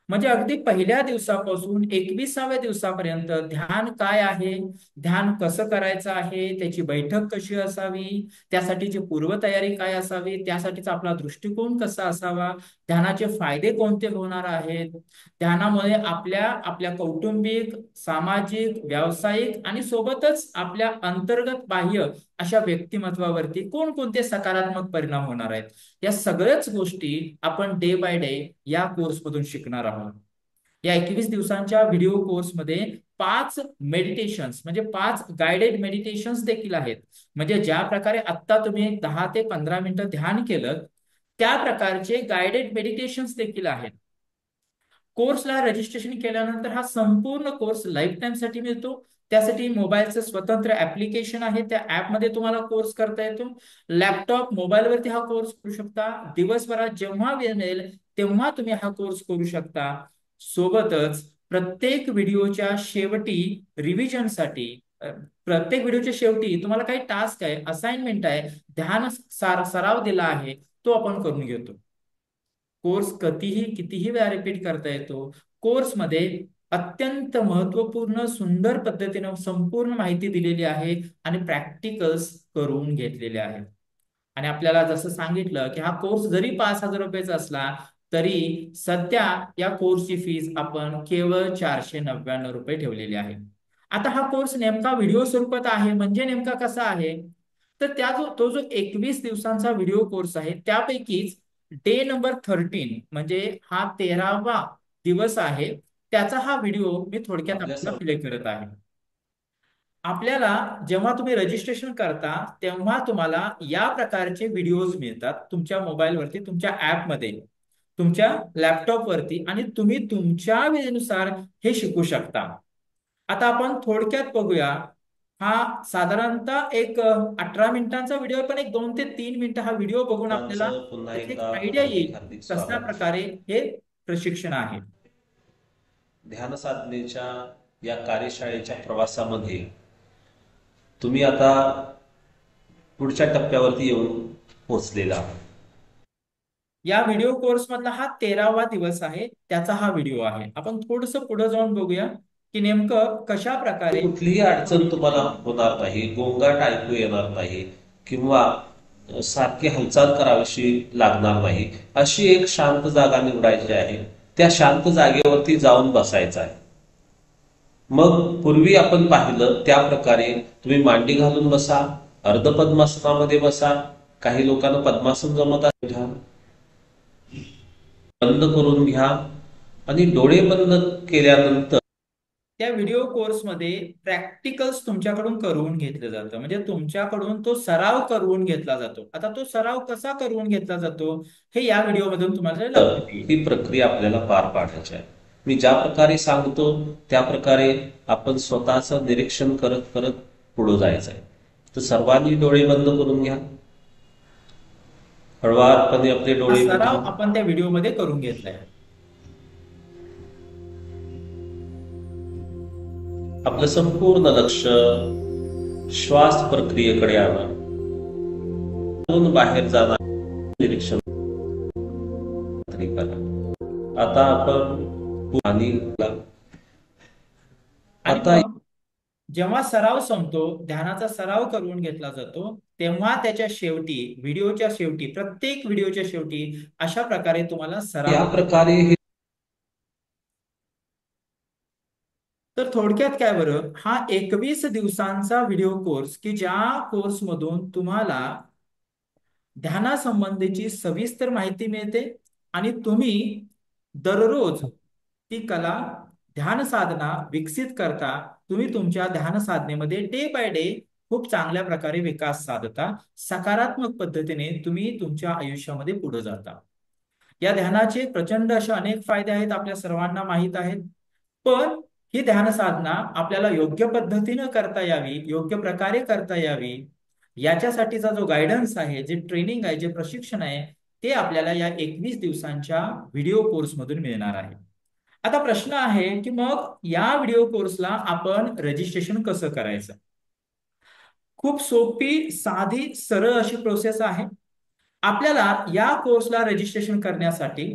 म्हणजे अगदी पहिल्या दिवसापासून 21व्या दिवसापर्यंत ध्यान काय आहे, ध्यान कसं करायचं आहे, त्याची बैठक कशी असावी, त्यासाठीची पूर्वतयारी काय असावी, त्यासाठीचा आपला दृष्टिकोन कसा असावा, ध्यानाचे फायदे कोणते होणार आहेत, ध्यानामुळे आपल्या आपल्या कौटुंबिक, सामाजिक, व्यावसायिक आणि सोबतच आपल्या अंतर्गत बाह्य अशा व्यक्तिमत्वावरती कोणकोणते सकारात्मक परिणाम होणार आहेत, या सगळ्याच गोष्टी आपण डे बाय डे या कोर्समधून शिकणार आहोत. या 21 दिवसांच्या व्हिडिओ कोर्समध्ये 5 मेडिटेशन्स म्हणजे 5 गायडेड मेडिटेशन्स देखील आहेत. म्हणजे ज्या प्रकारे आत्ता तुम्ही 10 ते 15 मिनिटं ध्यान केलं, त्या प्रकारचे गायडेड मेडिटेशन्स देखील आहेत. कोर्सला रजिस्ट्रेशन केल्यानंतर हा संपूर्ण कोर्स लाईफ टाईम साठी मिळतो. त्यासाठी मोबाईलचं स्वतंत्र ऍप्लिकेशन आहे, त्या ऍपमध्ये तुम्हाला कोर्स करता येतो. लॅपटॉप, मोबाईलवरती हा कोर्स करू शकता. दिवसभरात जेव्हा वेळ मिळेल तेव्हा तुम्ही हा कोर्स करू शकता. सोबतच प्रत्येक व्हिडिओच्या शेवटी रिव्हिजनसाठी, प्रत्येक व्हिडिओच्या शेवटी तुम्हाला काही टास्क आहे, असाइनमेंट आहे, ध्यान सराव दिला आहे, तो आपण करून घेतो. कोर्स कधीही कितीही वेळा रिपीट करता येतो. कोर्समध्ये अत्यंत महत्वपूर्ण सुंदर पद्धतीने संपूर्ण माहिती दिलेली आहे आणि प्रॅक्टिकल्स करून घेतलेले आहेत. आणि आपल्याला जसं सांगितलं की हा कोर्स जरी 5,000 रुपयाचा असला तरी सध्या या कोर्सची फीज आपण केवळ 499 रुपये ठेवलेली आहे. आता हा कोर्स नेमका व्हिडिओ स्वरूपात आहे म्हणजे नेमका कसा आहे, तर तो जो 21 दिवसांचा व्हिडिओ कोर्स आहे त्यापैकीच डे नंबर 13 म्हणजे हा 13वा दिवस आहे, त्याचा हा व्हिडिओ मी थोडक्यात आपल्या आपल्याला सर्व प्ले करत आहे. आपल्याला जेव्हा तुम्ही रजिस्ट्रेशन करता तेव्हा तुम्हाला या प्रकारचे व्हिडिओज मिळतात तुमच्या मोबाईलवरती, तुमच्या ऍपमध्ये, तुमच्या लॅपटॉपवरती, आणि तुम्ही तुमच्या वेळेनुसार हे शिकू शकता. आता आपण थोडक्यात बघूया. हा साधारणतः एक 18 मिनिटांचा व्हिडिओ आहे, पण एक 2 ते 3 मिनिटं हा व्हिडिओ बघून आपल्याला सर्वांचं पुन्हा त्याची एक एकदा आयडिया हार्दिक येईल हार्दिक कसल्या स्वागत. प्रकारे हे प्रशिक्षण आहे. ध्यान साधनेच्या या कार्यशाळेच्या प्रवासामध्ये तुम्ही आता पुढच्या टप्प्यावरती येऊन पोहोचलेला आहात. या व्हिडिओ कोर्स मधला हा 13वा दिवस आहे, त्याचा हा व्हिडिओ आहे. आपण थोडस पुढे जाऊन बघूया की नेमकं कशा प्रकारे कुठलीही अडचण तुम्हाला होणार नाही, गोंगाट ऐकू येणार नाही किंवा सारखी हालचाल करावीशी लागणार नाही. अशी एक शांत जागा निवडायची आहे. त्या शांत जागेवरती जाऊन बसायचं आहे. मग पूर्वी आपण पाहिलं त्या प्रकारे तुम्ही मांडी घालून बसा, अर्ध पद्मासनामध्ये बसा. काही लोकांना पद्मासन जमत आहे, बंद करून घ्या आणि डोळे बंद केल्यानंतर त्या व्हिडिओ कोर्समध्ये प्रॅक्टिकल्स तुमच्याकडून करून घेतलं जातं, म्हणजे तुमच्याकडून तो सराव करून घेतला जातो. आता तो सराव कसा करून घेतला जातो हे या व्हिडिओमधून तुम्हाला लक्षात येईल. ही प्रक्रिया आपल्याला पार पाडायची आहे. मी ज्या प्रकारे सांगतो त्या प्रकारे आपण स्वतःचं निरीक्षण करत करत पुढे जायचं आहे. तर सर्वांनी डोळे बंद करून घ्या. हळवारपणे आपले हा डोळे सराव मिटून आपण त्या व्हिडिओमध्ये करून घेतलाय. आपलं संपूर्ण लक्ष श्वास प्रक्रियेकडे आणा. बाहेर जाणार निरीक्षण करा. आता आपण आणि आता मग जेव्हा सराव संपतो, ध्यानाचा सराव करून घेतला जातो, तेव्हा त्याच्या शेवटी, व्हिडिओच्या शेवटी, प्रत्येक व्हिडिओच्या शेवटी अशा प्रकारे तुम्हाला या सराव. प्रकारे हे तर थोडक्यात काय बरं, हा 21 दिवसांचा व्हिडिओ कोर्स की ज्या कोर्समधून तुम्हाला ध्यानासंबंधीची सविस्तर माहिती मिळते आणि तुम्ही दररोज ती कला, ध्यान साधना विकसित करता. तुम्ही तुमच्या ध्यान साधनेमध्ये डे बाय डे खूप चांगल्या प्रकारे विकास साधता. सकारात्मक पद्धतीने तुम्ही तुमच्या आयुष्यामध्ये पुढे जाता. या ध्यानाचे प्रचंड असे अनेक फायदे आहेत, आपल्या सर्वांना माहीत आहेत. पण ही ध्यान साधना आपल्याला योग्य पद्धतीनं करता यावी, योग्य प्रकारे करता यावी, याच्यासाठीचा जो गायडन्स आहे, जे ट्रेनिंग आहे, जे प्रशिक्षण आहे, ते आपल्याला या 21 दिवसांच्या व्हिडिओ कोर्समधून मिळणार आहे. आता प्रश्न आहे की मग या व्हिडिओ कोर्सला आपण रजिस्ट्रेशन कसं करायचं? खूप सोपी, साधी, सरळ अशी प्रोसेस आहे. आपल्याला या कोर्सला रजिस्ट्रेशन करण्यासाठी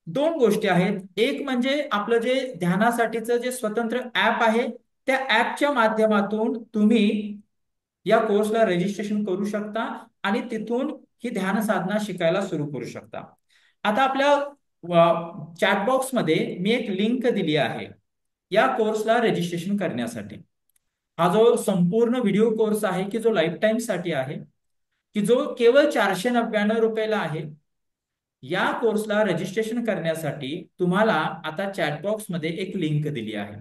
दोन गोष्टी आहेत. एक म्हणजे आपलं जे ध्यानासाठीचं जे स्वतंत्र ऍप आहे, त्या ऍपच्या माध्यमातून तुम्ही या कोर्सला रजिस्ट्रेशन करू शकता आणि तिथून ही ध्यान साधना शिकायला सुरू करू शकता. आता आपल्या चॅट बॉक्समध्ये मी एक लिंक दिली आहे या कोर्सला रजिस्ट्रेशन करण्यासाठी. हा जो संपूर्ण व्हिडिओ कोर्स आहे की जो लाईफ टाईम साठी आहे, की जो केवळ 499 रुपयाला आहे. या कोर्सला रजिस्ट्रेशन करण्यासाठी तुम्हाला आता चॅटबॉक्स मध्ये एक लिंक दिली आहे.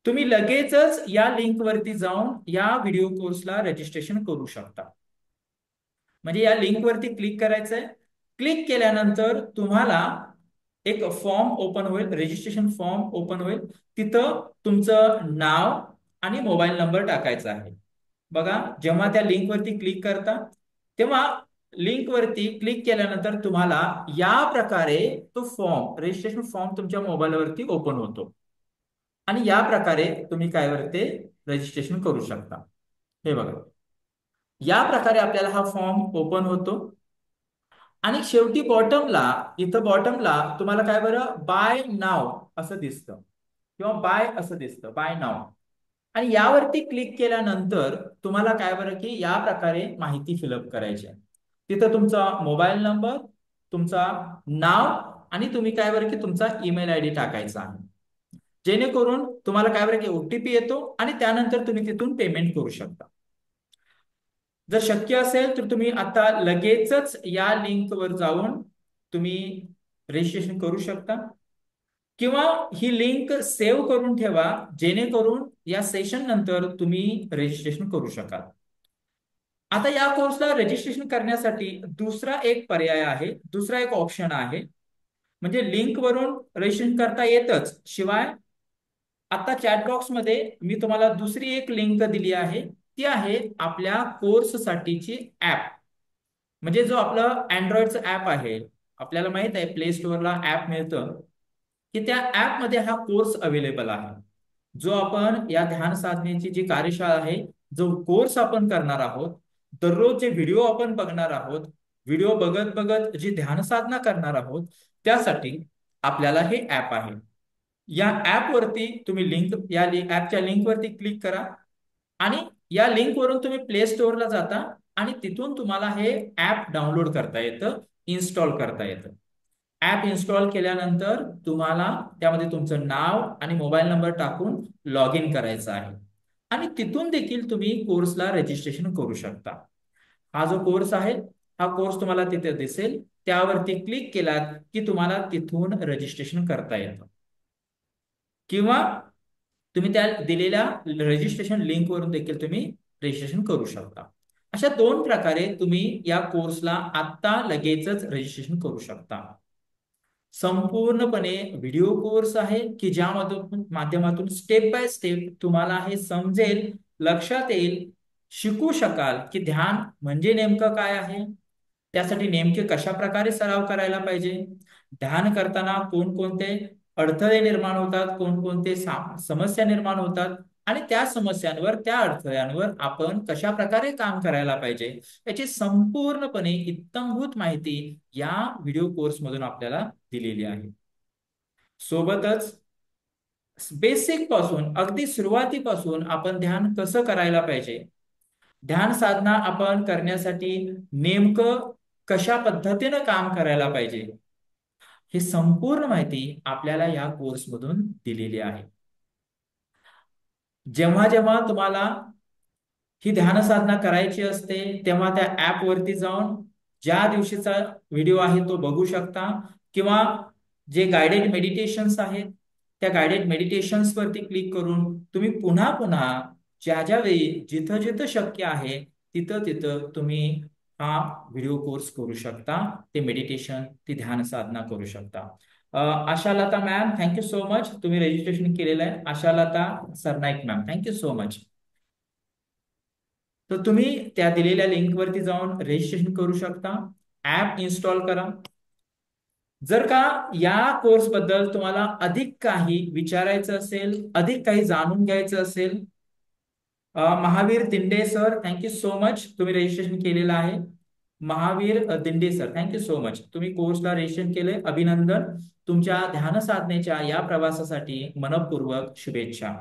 तुम्ही लगेचच या लिंक वरती जाऊन या व्हिडिओ कोर्सला रजिस्ट्रेशन करू शकता. म्हणजे या लिंक वरती क्लिक करायचंय. क्लिक केल्यानंतर तुम्हाला एक फॉर्म ओपन होईल, रजिस्ट्रेशन फॉर्म ओपन होईल. तिथं तुमचं नाव आणि मोबाईल नंबर टाकायचा आहे. बघा, जेव्हा त्या लिंक वरती क्लिक करता तेव्हा लिंक वरती क्लिक केल्यानंतर तुम्हाला या प्रकारे तो फॉर्म, रजिस्ट्रेशन फॉर्म तुमच्या मोबाईलवरती ओपन होतो आणि या प्रकारे तुम्ही काय वरते रजिस्ट्रेशन करू शकता. हे बघा, या प्रकारे आपल्याला हा फॉर्म ओपन होतो आणि शेवटी बॉटमला, इथं बॉटमला तुम्हाला काय बरं, बाय नाव असं दिसतं किंवा बाय असं दिसतं, बाय नाव. आणि यावरती क्लिक केल्यानंतर तुम्हाला काय बरं की या प्रकारे माहिती फिलअप करायची आहे. तिथं तुमचा मोबाईल नंबर, तुमचा नाव आणि तुम्ही काय बरं की तुमचा ईमेल आयडी टाकायचा आहे. जेणेकरून तुम्हाला काय बरं की ओटीपी येतो आणि त्यानंतर तुम्ही तिथून पेमेंट करू शकता. जर शक्य असेल तर तुम्ही आता लगेचच या लिंकवर जाऊन तुम्ही रजिस्ट्रेशन करू शकता, किंवा ही लिंक सेव्ह करून ठेवा जेणेकरून या सेशन नंतर तुम्ही रजिस्ट्रेशन करू शकाल. आता या कोर्सला रजिस्ट्रेशन करण्यासाठी दुसरा एक पर्याय आहे, दुसरा एक ऑप्शन आहे. म्हणजे लिंक वरून रजिस्ट्रेशन करता येतच, शिवाय आता चॅटबॉक्स मध्ये मी तुम्हाला दुसरी एक लिंक दिली आहे, ती आहे आपल्या कोर्स साठीची ऍप. म्हणजे जो आपलं अँड्रॉइडचं ऍप आहे, आपल्याला माहित आहे प्ले स्टोअरला ऍप मिळतं, की त्या ऍप मध्ये हा कोर्स अवेलेबल आहे. जो आपण या ध्यान साधनेची जी कार्यशाळा आहे, जो कोर्स आपण करणार आहोत, दररोज जे व्हिडिओ आपण बघणार आहोत, व्हिडिओ बघत बघत जी ध्यान साधना करणार आहोत, त्यासाठी आपल्याला हे ऍप आहे. या ऍप वरती तुम्ही या ऍपच्या लिंक वरती क्लिक करा आणि या लिंक वरून तुम्ही प्ले स्टोअरला जाता आणि तिथून तुम्हाला हे ऍप डाउनलोड करता येतं, इन्स्टॉल करता येतं. ऍप इन्स्टॉल केल्यानंतर तुम्हाला त्यामध्ये तुमचं नाव आणि मोबाईल नंबर टाकून लॉग इन करायचं आहे आणि तिथून देखील तुम्ही कोर्सला रजिस्ट्रेशन करू शकता. हा जो कोर्स आहे, हा कोर्स तुम्हाला तिथे दिसेल, त्यावरती क्लिक केलात की तुम्हाला तिथून रजिस्ट्रेशन करता येतं, किंवा तुम्ही त्या दिलेल्या रजिस्ट्रेशन लिंक वरून देखील तुम्ही रजिस्ट्रेशन करू शकता. अशा दोन प्रकारे तुम्ही या कोर्सला आत्ता लगेचच रजिस्ट्रेशन करू शकता. संपूर्णपणे व्हिडिओ कोर्स आहे की ज्यामधून माध्यमातून स्टेप बाय स्टेप तुम्हाला हे समजेल, लक्षात येईल, शिकू शकाल की ध्यान म्हणजे नेमकं काय आहे, त्यासाठी नेमके कशा प्रकारे सराव करायला पाहिजे, ध्यान करताना कोणकोणते अडथळे निर्माण होतात, कोणकोणते समस्या निर्माण होतात आणि त्या समस्यांवर, त्या अडथळ्यांवर आपण कशा प्रकारे काम करायला पाहिजे, याची संपूर्णपणे इत्थंभूत माहिती या व्हिडिओ कोर्स मधून आपल्याला दिलेली आहे. सोबतच बेसिक पासून, अगदी सुरुवातीपासून आपण ध्यान कसं करायला पाहिजे, ध्यान साधना आपण करण्यासाठी नेमकं कशा पद्धतीनं काम करायला पाहिजे, ही संपूर्ण माहिती आपल्याला या कोर्समधून दिलेली आहे. जेव्हा जेव्हा तुम्हाला ही ध्यान साधना करायची असते, तेव्हा त्या ऍप वरती जाऊन ज्या दिवशीचा व्हिडिओ आहे तो बघू शकता, किंवा जे गायडेड मेडिटेशन्स आहेत त्या गायडेड मेडिटेशन्स वरती क्लिक करून तुम्ही पुन्हा पुन्हा ज्या ज्या वेळी जिथं जिथं शक्य आहे तिथं तिथं तुम्ही हा व्हिडिओ कोर्स करू शकता, ते मेडिटेशन, ती ध्यान साधना करू शकता. Ashalata ma'am, thank you so much, तुम्ही रजिस्ट्रेशन केलेलं आहे. Ashalata Sarnaik ma'am, thank you so much. तर तुम्ही त्या दिलेल्या लिंक वरती जाऊन रजिस्ट्रेशन करू शकता, ऍप इन्स्टॉल करा. जर का या कोर्स बद्दल तुम्हाला अधिक काही विचारायचं असेल, अधिक काही जाणून घ्यायचं असेल, Mahavir Dinde sir, thank you so much, तुम्ही रजिस्ट्रेशन केलेलं आहे. Mahavir Dinde sir, thank you so much, तुम्ही कोर्सला रजिस्ट्रेशन केले, अभिनंदन. तुमच्या ध्यान साधनेच्या या प्रवासासाठी मनपूर्वक शुभेच्छा.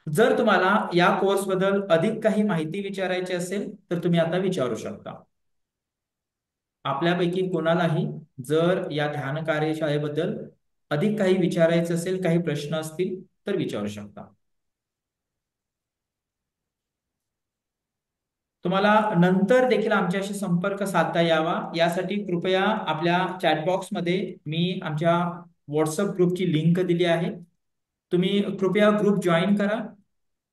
जर तुम्हाला या कोर्स बद्दल अधिक काही माहिती विचारायची असेल तर तुम्ही आता विचारू शकता. आपल्यापैकी कोणालाही जर या ध्यान कार्यशाळेबद्दल अधिक काही विचारायचं असेल, काही प्रश्न असतील तर विचारू शकता. तुम्हाला नंतर देखील आमच्याशी संपर्क साधता यावा यासाठी कृपया आपल्या चॅटबॉक्स मध्ये मी आमच्या व्हॉट्सअप ग्रुपची लिंक दिली आहे. तुम्ही कृपया ग्रुप जॉईन करा,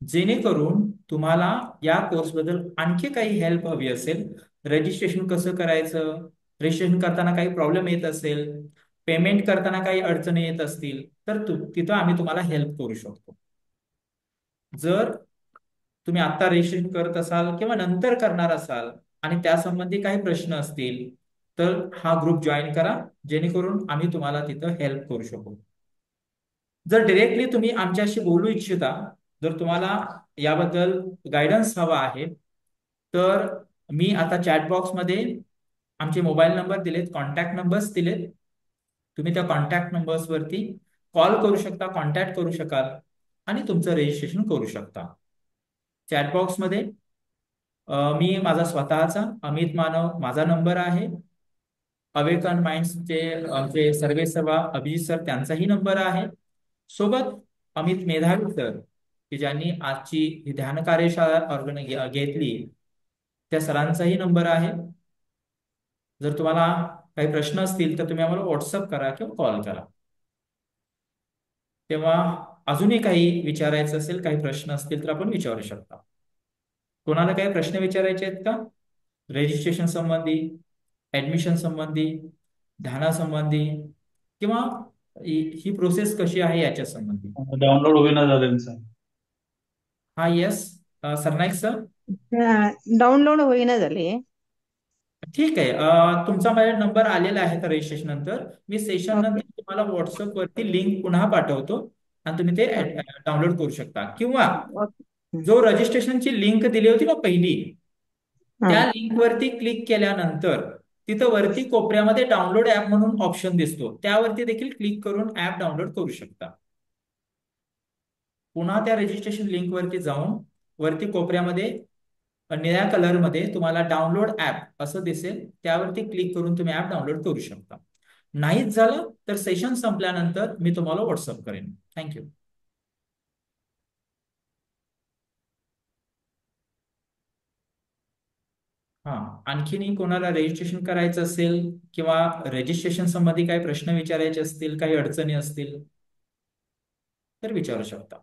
जेणेकरून तुम्हाला या कोर्सबद्दल आणखी काही हेल्प हवी असेल, रजिस्ट्रेशन कसं करायचं, रजिस्ट्रेशन करताना काही प्रॉब्लेम येत असेल, पेमेंट करताना काही अडचणी येत असतील तर तिथं आम्ही तुम्हाला हेल्प करू शकतो. जर तुम्ही आता रजिस्ट्रेशन करत असाल किंवा नंतर करणार असाल आणि त्यासंबंधी काही प्रश्न असतील तर हा ग्रुप जॉईन करा, जेणेकरून आम्ही तुम्हाला तिथं हेल्प करू शकू. जर डिरेक्टली तुम्ही आमच्याशी बोलू इच्छिता, जर तुम्हाला याबद्दल गायडन्स हवा आहे, तर मी आता चॅटबॉक्स मध्ये आमचे मोबाईल नंबर दिलेत, कॉन्टॅक्ट नंबर्स दिलेत. तुम्ही त्या कॉन्टॅक्ट नंबर्स वरती कॉल करू शकता, कॉन्टॅक्ट करू शकाल आणि तुमचं रजिस्ट्रेशन करू शकता. चॅटबॉक्स मध्ये मी माझा स्वतःचा अमित मानव माझा नंबर आहे, अवेकन माइंड्सचे आमचे सर्वे सर्वा अभिजित सर त्यांचाही नंबर आहे, सोबत अमित मेधावी सर की ज्यांनी आजची ही ध्यान कार्यशाळा घेतली त्या सरांचाही नंबर आहे. जर तुम्हाला काही प्रश्न असतील तर तुम्ही आम्हाला व्हॉट्सअप करा किंवा कॉल करा. तेव्हा अजूनही काही विचारायचं असेल, काही प्रश्न असतील तर आपण विचारू शकता. कोणाला काही प्रश्न विचारायचे आहेत का? रजिस्ट्रेशन संबंधी, ऍडमिशन संबंधी, ध्यानासंबंधी, किंवा ही प्रोसेस कशी आहे याच्या संबंधी? डाउनलोड होईना झालं सर. हा, येस सरनाईक सर. डाउनलोड होईना झाले. ठीक आहे. तुमचा माझा नंबर आलेला आहे तर रजिस्ट्रेशन नंतर मी सेशन ओके. नंतर तुम्हाला व्हॉट्सअप वरती लिंक पुन्हा पाठवतो आणि तुम्ही ते डाउनलोड करू शकता. किंवा ओके. जो रजिस्ट्रेशनची लिंक दिली होती ना पहिली, हा. त्या लिंक वरती क्लिक केल्यानंतर तिथं वरती कोपऱ्यामध्ये डाउनलोड ऍप म्हणून ऑप्शन दिसतो, त्यावरती देखील क्लिक करून ऍप डाउनलोड करू शकता. पुन्हा त्या रजिस्ट्रेशन लिंक वरती जाऊन वरती कोपऱ्यामध्ये निळ्या कलर मध्ये तुम्हाला डाउनलोड ऍप असं दिसेल, त्यावरती क्लिक करून तुम्ही ऍप डाउनलोड करू शकता. नाहीच झालं तर सेशन संपल्यानंतर मी तुम्हाला व्हॉट्सअप करेन. थँक्यू. हा, आणखीनही कोणाला रजिस्ट्रेशन करायचं असेल किंवा रजिस्ट्रेशन संबंधी काही प्रश्न विचारायचे असतील, काही अडचणी असतील तर विचारू शकता.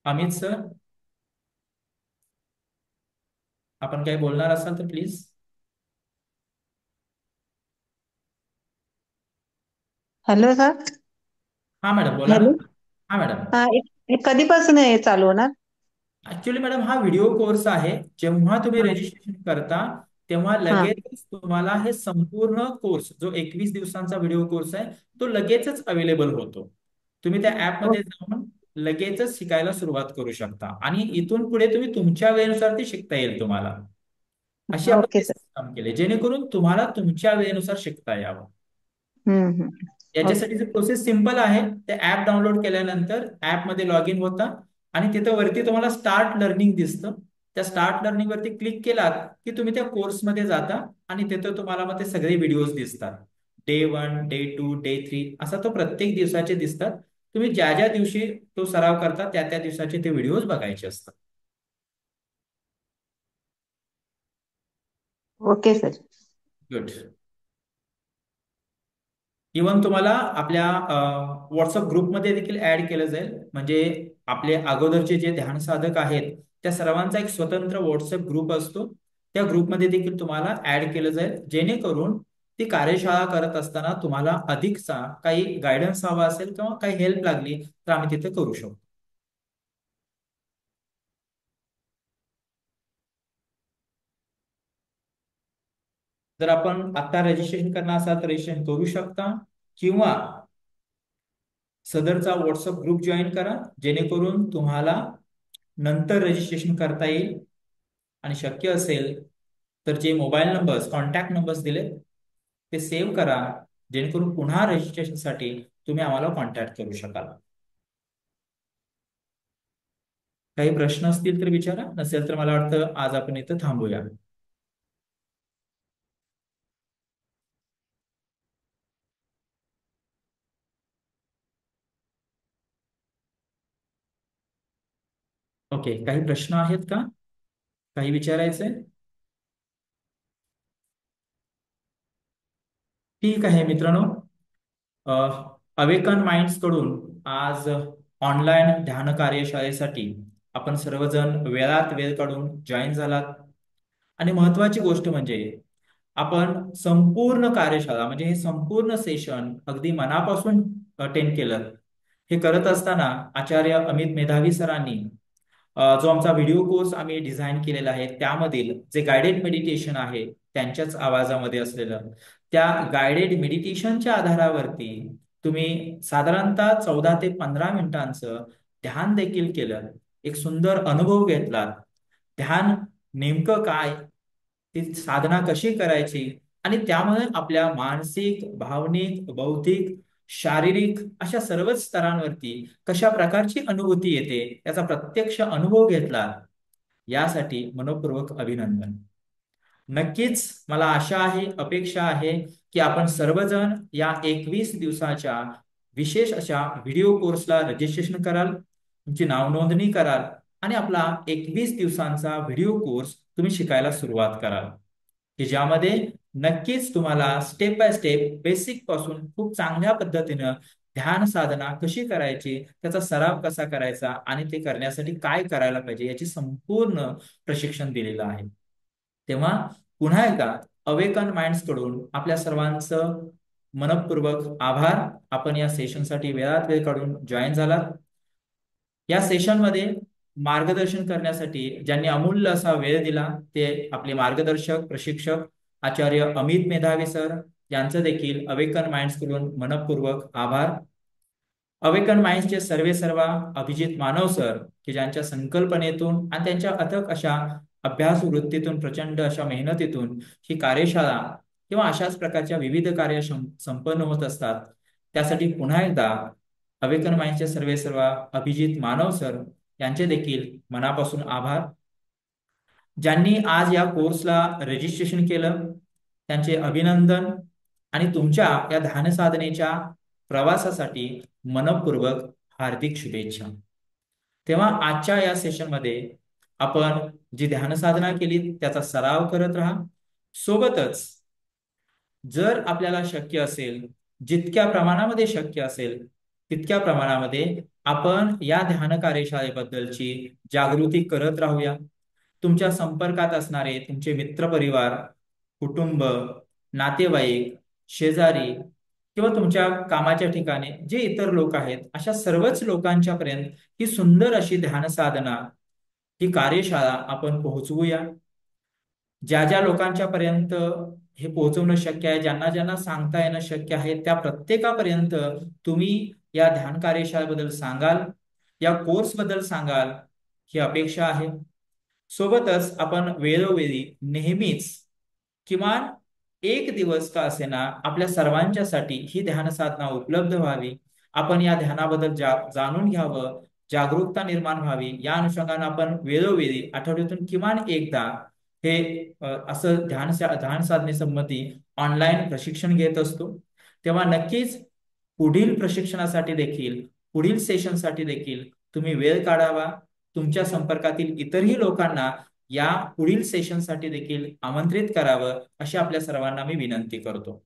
अमित सर, आपण काही बोलणार असाल तर प्लीज. Hello sir. हा मॅडम, बोला ना. हॅलो. हा मॅडम. हा, कधीपासून हे चालू होणार? ऍक्च्युली मॅडम हा व्हिडिओ कोर्स आहे. जेव्हा तुम्ही हा. रजिस्ट्रेशन करता तेव्हा हा. लगेचच तुम्हाला हे संपूर्ण कोर्स, जो 21 दिवसांचा व्हिडिओ कोर्स आहे, तो लगेचच अवेलेबल होतो. तुम्ही त्या ऍप मध्ये जाऊन लगेचच शिकायला सुरुवात करू शकता आणि इथून पुढे तुम्ही तुमच्या वेळेनुसार ते शिकता येईल तुम्हाला. अशी आपण ओके ते सर. काम केले जेणेकरून तुम्हाला तुमच्या वेळेनुसार शिकता यावं. हम्म. ओके. याच्यासाठीची प्रोसेस सिंपल आहे. ते ऍप डाउनलोड केल्यानंतर ऍप मध्ये लॉग इन होता आणि तिथं वरती तुम्हाला स्टार्ट लर्निंग दिसतं. त्या स्टार्ट लर्निंग वरती क्लिक केलात की तुम्ही त्या कोर्समध्ये जाता आणि तिथं तुम्हाला मग ते सगळे व्हिडिओज दिसतात. डे 1, डे 2, डे 3 असा तो प्रत्येक दिवसाचे दिसतात. तुम्ही ज्या ज्या दिवशी तो सराव करता त्या त्या दिवसाचे ते व्हिडिओज बघायचे असतात. Okay sir. गुड. इवन तुम्हाला आपल्या व्हॉट्सअप ग्रुपमध्ये देखील ऍड केलं जाईल. म्हणजे आपले अगोदरचे जे ध्यान साधक आहेत त्या सर्वांचा एक स्वतंत्र व्हॉट्सअप ग्रुप असतो. त्या ग्रुपमध्ये देखील तुम्हाला ऍड केलं जाईल, जेणेकरून ती कार्यशाळा करत असताना तुम्हाला अधिकचा काही गायडन्स हवा असेल किंवा काही हेल्प लागली तर आम्ही तिथे करू शकतो. जर आपण आता रजिस्ट्रेशन करणार असाल तर रजिस्ट्रेशन करू शकता किंवा सदरचा व्हॉट्सअप ग्रुप जॉईन करा, जेणेकरून तुम्हाला नंतर रजिस्ट्रेशन करता येईल. आणि शक्य असेल तर जे मोबाईल नंबर्स, कॉन्टॅक्ट नंबर्स दिले ते सेव्ह करा, जेणेकरून पुन्हा रजिस्ट्रेशनसाठी तुम्ही आम्हाला कॉन्टॅक्ट करू शकाल. काही प्रश्न असतील तर विचारा, नसेल तर मला वाटतं आज आपण इथं थांबूया. ओके, काही प्रश्न आहेत का? काही विचारायचंय? ठीक आहे मित्रांनो, अवेकन माइंड्स कडून आज ऑनलाईन ध्यान कार्यशाळेसाठी आपण सर्वजण वेळात वेळ काढून जॉईन झालात. आणि महत्वाची गोष्ट म्हणजे आपण संपूर्ण कार्यशाळा म्हणजे हे संपूर्ण सेशन अगदी मनापासून अटेंड केलं. हे करत असताना आचार्य अमित मेधावी सरांनी जो आमचा व्हिडिओ कोर्स आम्ही डिझाईन केलेला आहे त्यामधील जे गायडेड मेडिटेशन आहे त्यांच्याच आवाजामध्ये असलेलं, त्या गायडेड मेडिटेशनच्या आधारावरती तुम्ही साधारणतः 14 ते 15 मिनिटांचं ध्यान देखील केलं. एक सुंदर अनुभव घेतला. ध्यान नेमकं काय, ती साधना कशी करायची आणि त्यामुळे आपल्या मानसिक, भावनिक, बौद्धिक, शारीरिक अशा सर्वच स्तरांवरती कशा प्रकारची अनुभूती येते याचा प्रत्यक्ष अनुभव घेतला. यासाठी मनपूर्वक अभिनंदन. नक्कीच मला आशा आहे, अपेक्षा आहे की आपण सर्वजण या 21 दिवसाच्या विशेष अशा व्हिडिओ कोर्सला रजिस्ट्रेशन कराल, तुमची नावनोंदणी कराल आणि आपला 21 दिवसांचा व्हिडिओ कोर्स तुम्ही शिकायला सुरुवात कराल, की ज्यामध्ये नक्कीच तुम्हाला स्टेप बाय स्टेप बेसिक पासून खूप चांगल्या पद्धतीनं ध्यान साधना कशी करायची, त्याचा सराव कसा करायचा आणि ते करण्यासाठी काय करायला पाहिजे याची संपूर्ण प्रशिक्षण दिलेलं आहे. तेव्हा पुन्हा एकदा अवेकन माइंड्स कडून आपल्या सर्वांचं मनपूर्वक आभार. आपण या सेशनसाठी वेळात वेळ काढून जॉईन झालात. या सेशनमध्ये मार्गदर्शन करण्यासाठी ज्यांनी अमूल्य असा वेळ दिला ते आपले मार्गदर्शक प्रशिक्षक आचार्य अमित मेधावी सर यांचं देखील अवेकन माइंड्स कडून मनपूर्वक आभार. अवेकन माइंड्सचे सर्वेसर्वा अभिजित मानव सर, की ज्यांच्या संकल्पनेतून आणि त्यांच्या अथक अशा अभ्यास वृत्तीतून, प्रचंड अशा मेहनतीतून ही कार्यशाळा किंवा अशाच प्रकारच्या विविध कार्य संपन्न होत असतात. त्यासाठी पुन्हा एकदा अवेकन माइंडचे सर्वेसर्वा अभिजित मानव सर यांचे देखील मनापासून आभार. ज्यांनी आज या कोर्सला रजिस्ट्रेशन केलं त्यांचे अभिनंदन आणि तुमच्या या ध्यान साधनेच्या प्रवासासाठी मनपूर्वक हार्दिक शुभेच्छा. तेव्हा आजच्या या सेशनमध्ये आपण जी ध्यान साधना केली त्याचा सराव करत राहा. सोबतच जर आपल्याला शक्य असेल, जितक्या प्रमाणामध्ये शक्य असेल तितक्या प्रमाणामध्ये आपण या ध्यान कार्यशाळेबद्दलची जागृती करत राहूया. तुमच्या संपर्कात असणारे तुमचे मित्रपरिवार, कुटुंब, नातेवाईक, शेजारी किंवा तुमच्या कामाच्या ठिकाणी जे इतर लोक आहेत अशा सर्वच लोकांच्या पर्यंत ही सुंदर अशी ध्यान साधना, ही कार्यशाळा आपण पोहोचवूया. ज्या ज्या लोकांच्या पर्यंत हे पोहोचवणं शक्य आहे, ज्यांना ज्यांना सांगता येणं शक्य आहे, त्या प्रत्येकापर्यंत तुम्ही या ध्यान कार्यशाळेबद्दल सांगाल, या कोर्स बद्दल सांगाल, ही अपेक्षा आहे. सोबतच आपण वेळोवेळी नेहमीच किमान एक दिवस का असेना आपल्या सर्वांच्यासाठी ही ध्यान साधना उपलब्ध व्हावी, आपण या ध्यानाबद्दल जाणून घ्यावं, जागरूकता निर्माण व्हावी, या अनुषंगाने आपण वेळोवेळी आठवड्यातून किमान एकदा हे असं ध्यान साधनेसंबंधी ऑनलाईन प्रशिक्षण घेत असतो. तेव्हा नक्कीच पुढील प्रशिक्षणासाठी देखील, पुढील सेशनसाठी देखील तुम्ही वेळ काढावा. तुमच्या संपर्कातील इतरही लोकांना या पुढील सेशनसाठी देखील आमंत्रित करावं अशी आपल्या सर्वांना मी विनंती करतो.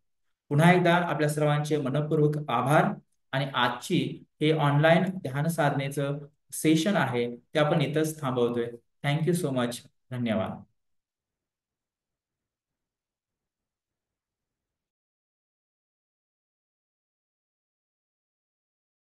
पुन्हा एकदा आपल्या सर्वांचे मनपूर्वक आभार. आणि आजची हे ऑनलाईन ध्यान साधनेचं सेशन आहे ते आपण इथंच थांबवतोय. Thank you so much. धन्यवाद.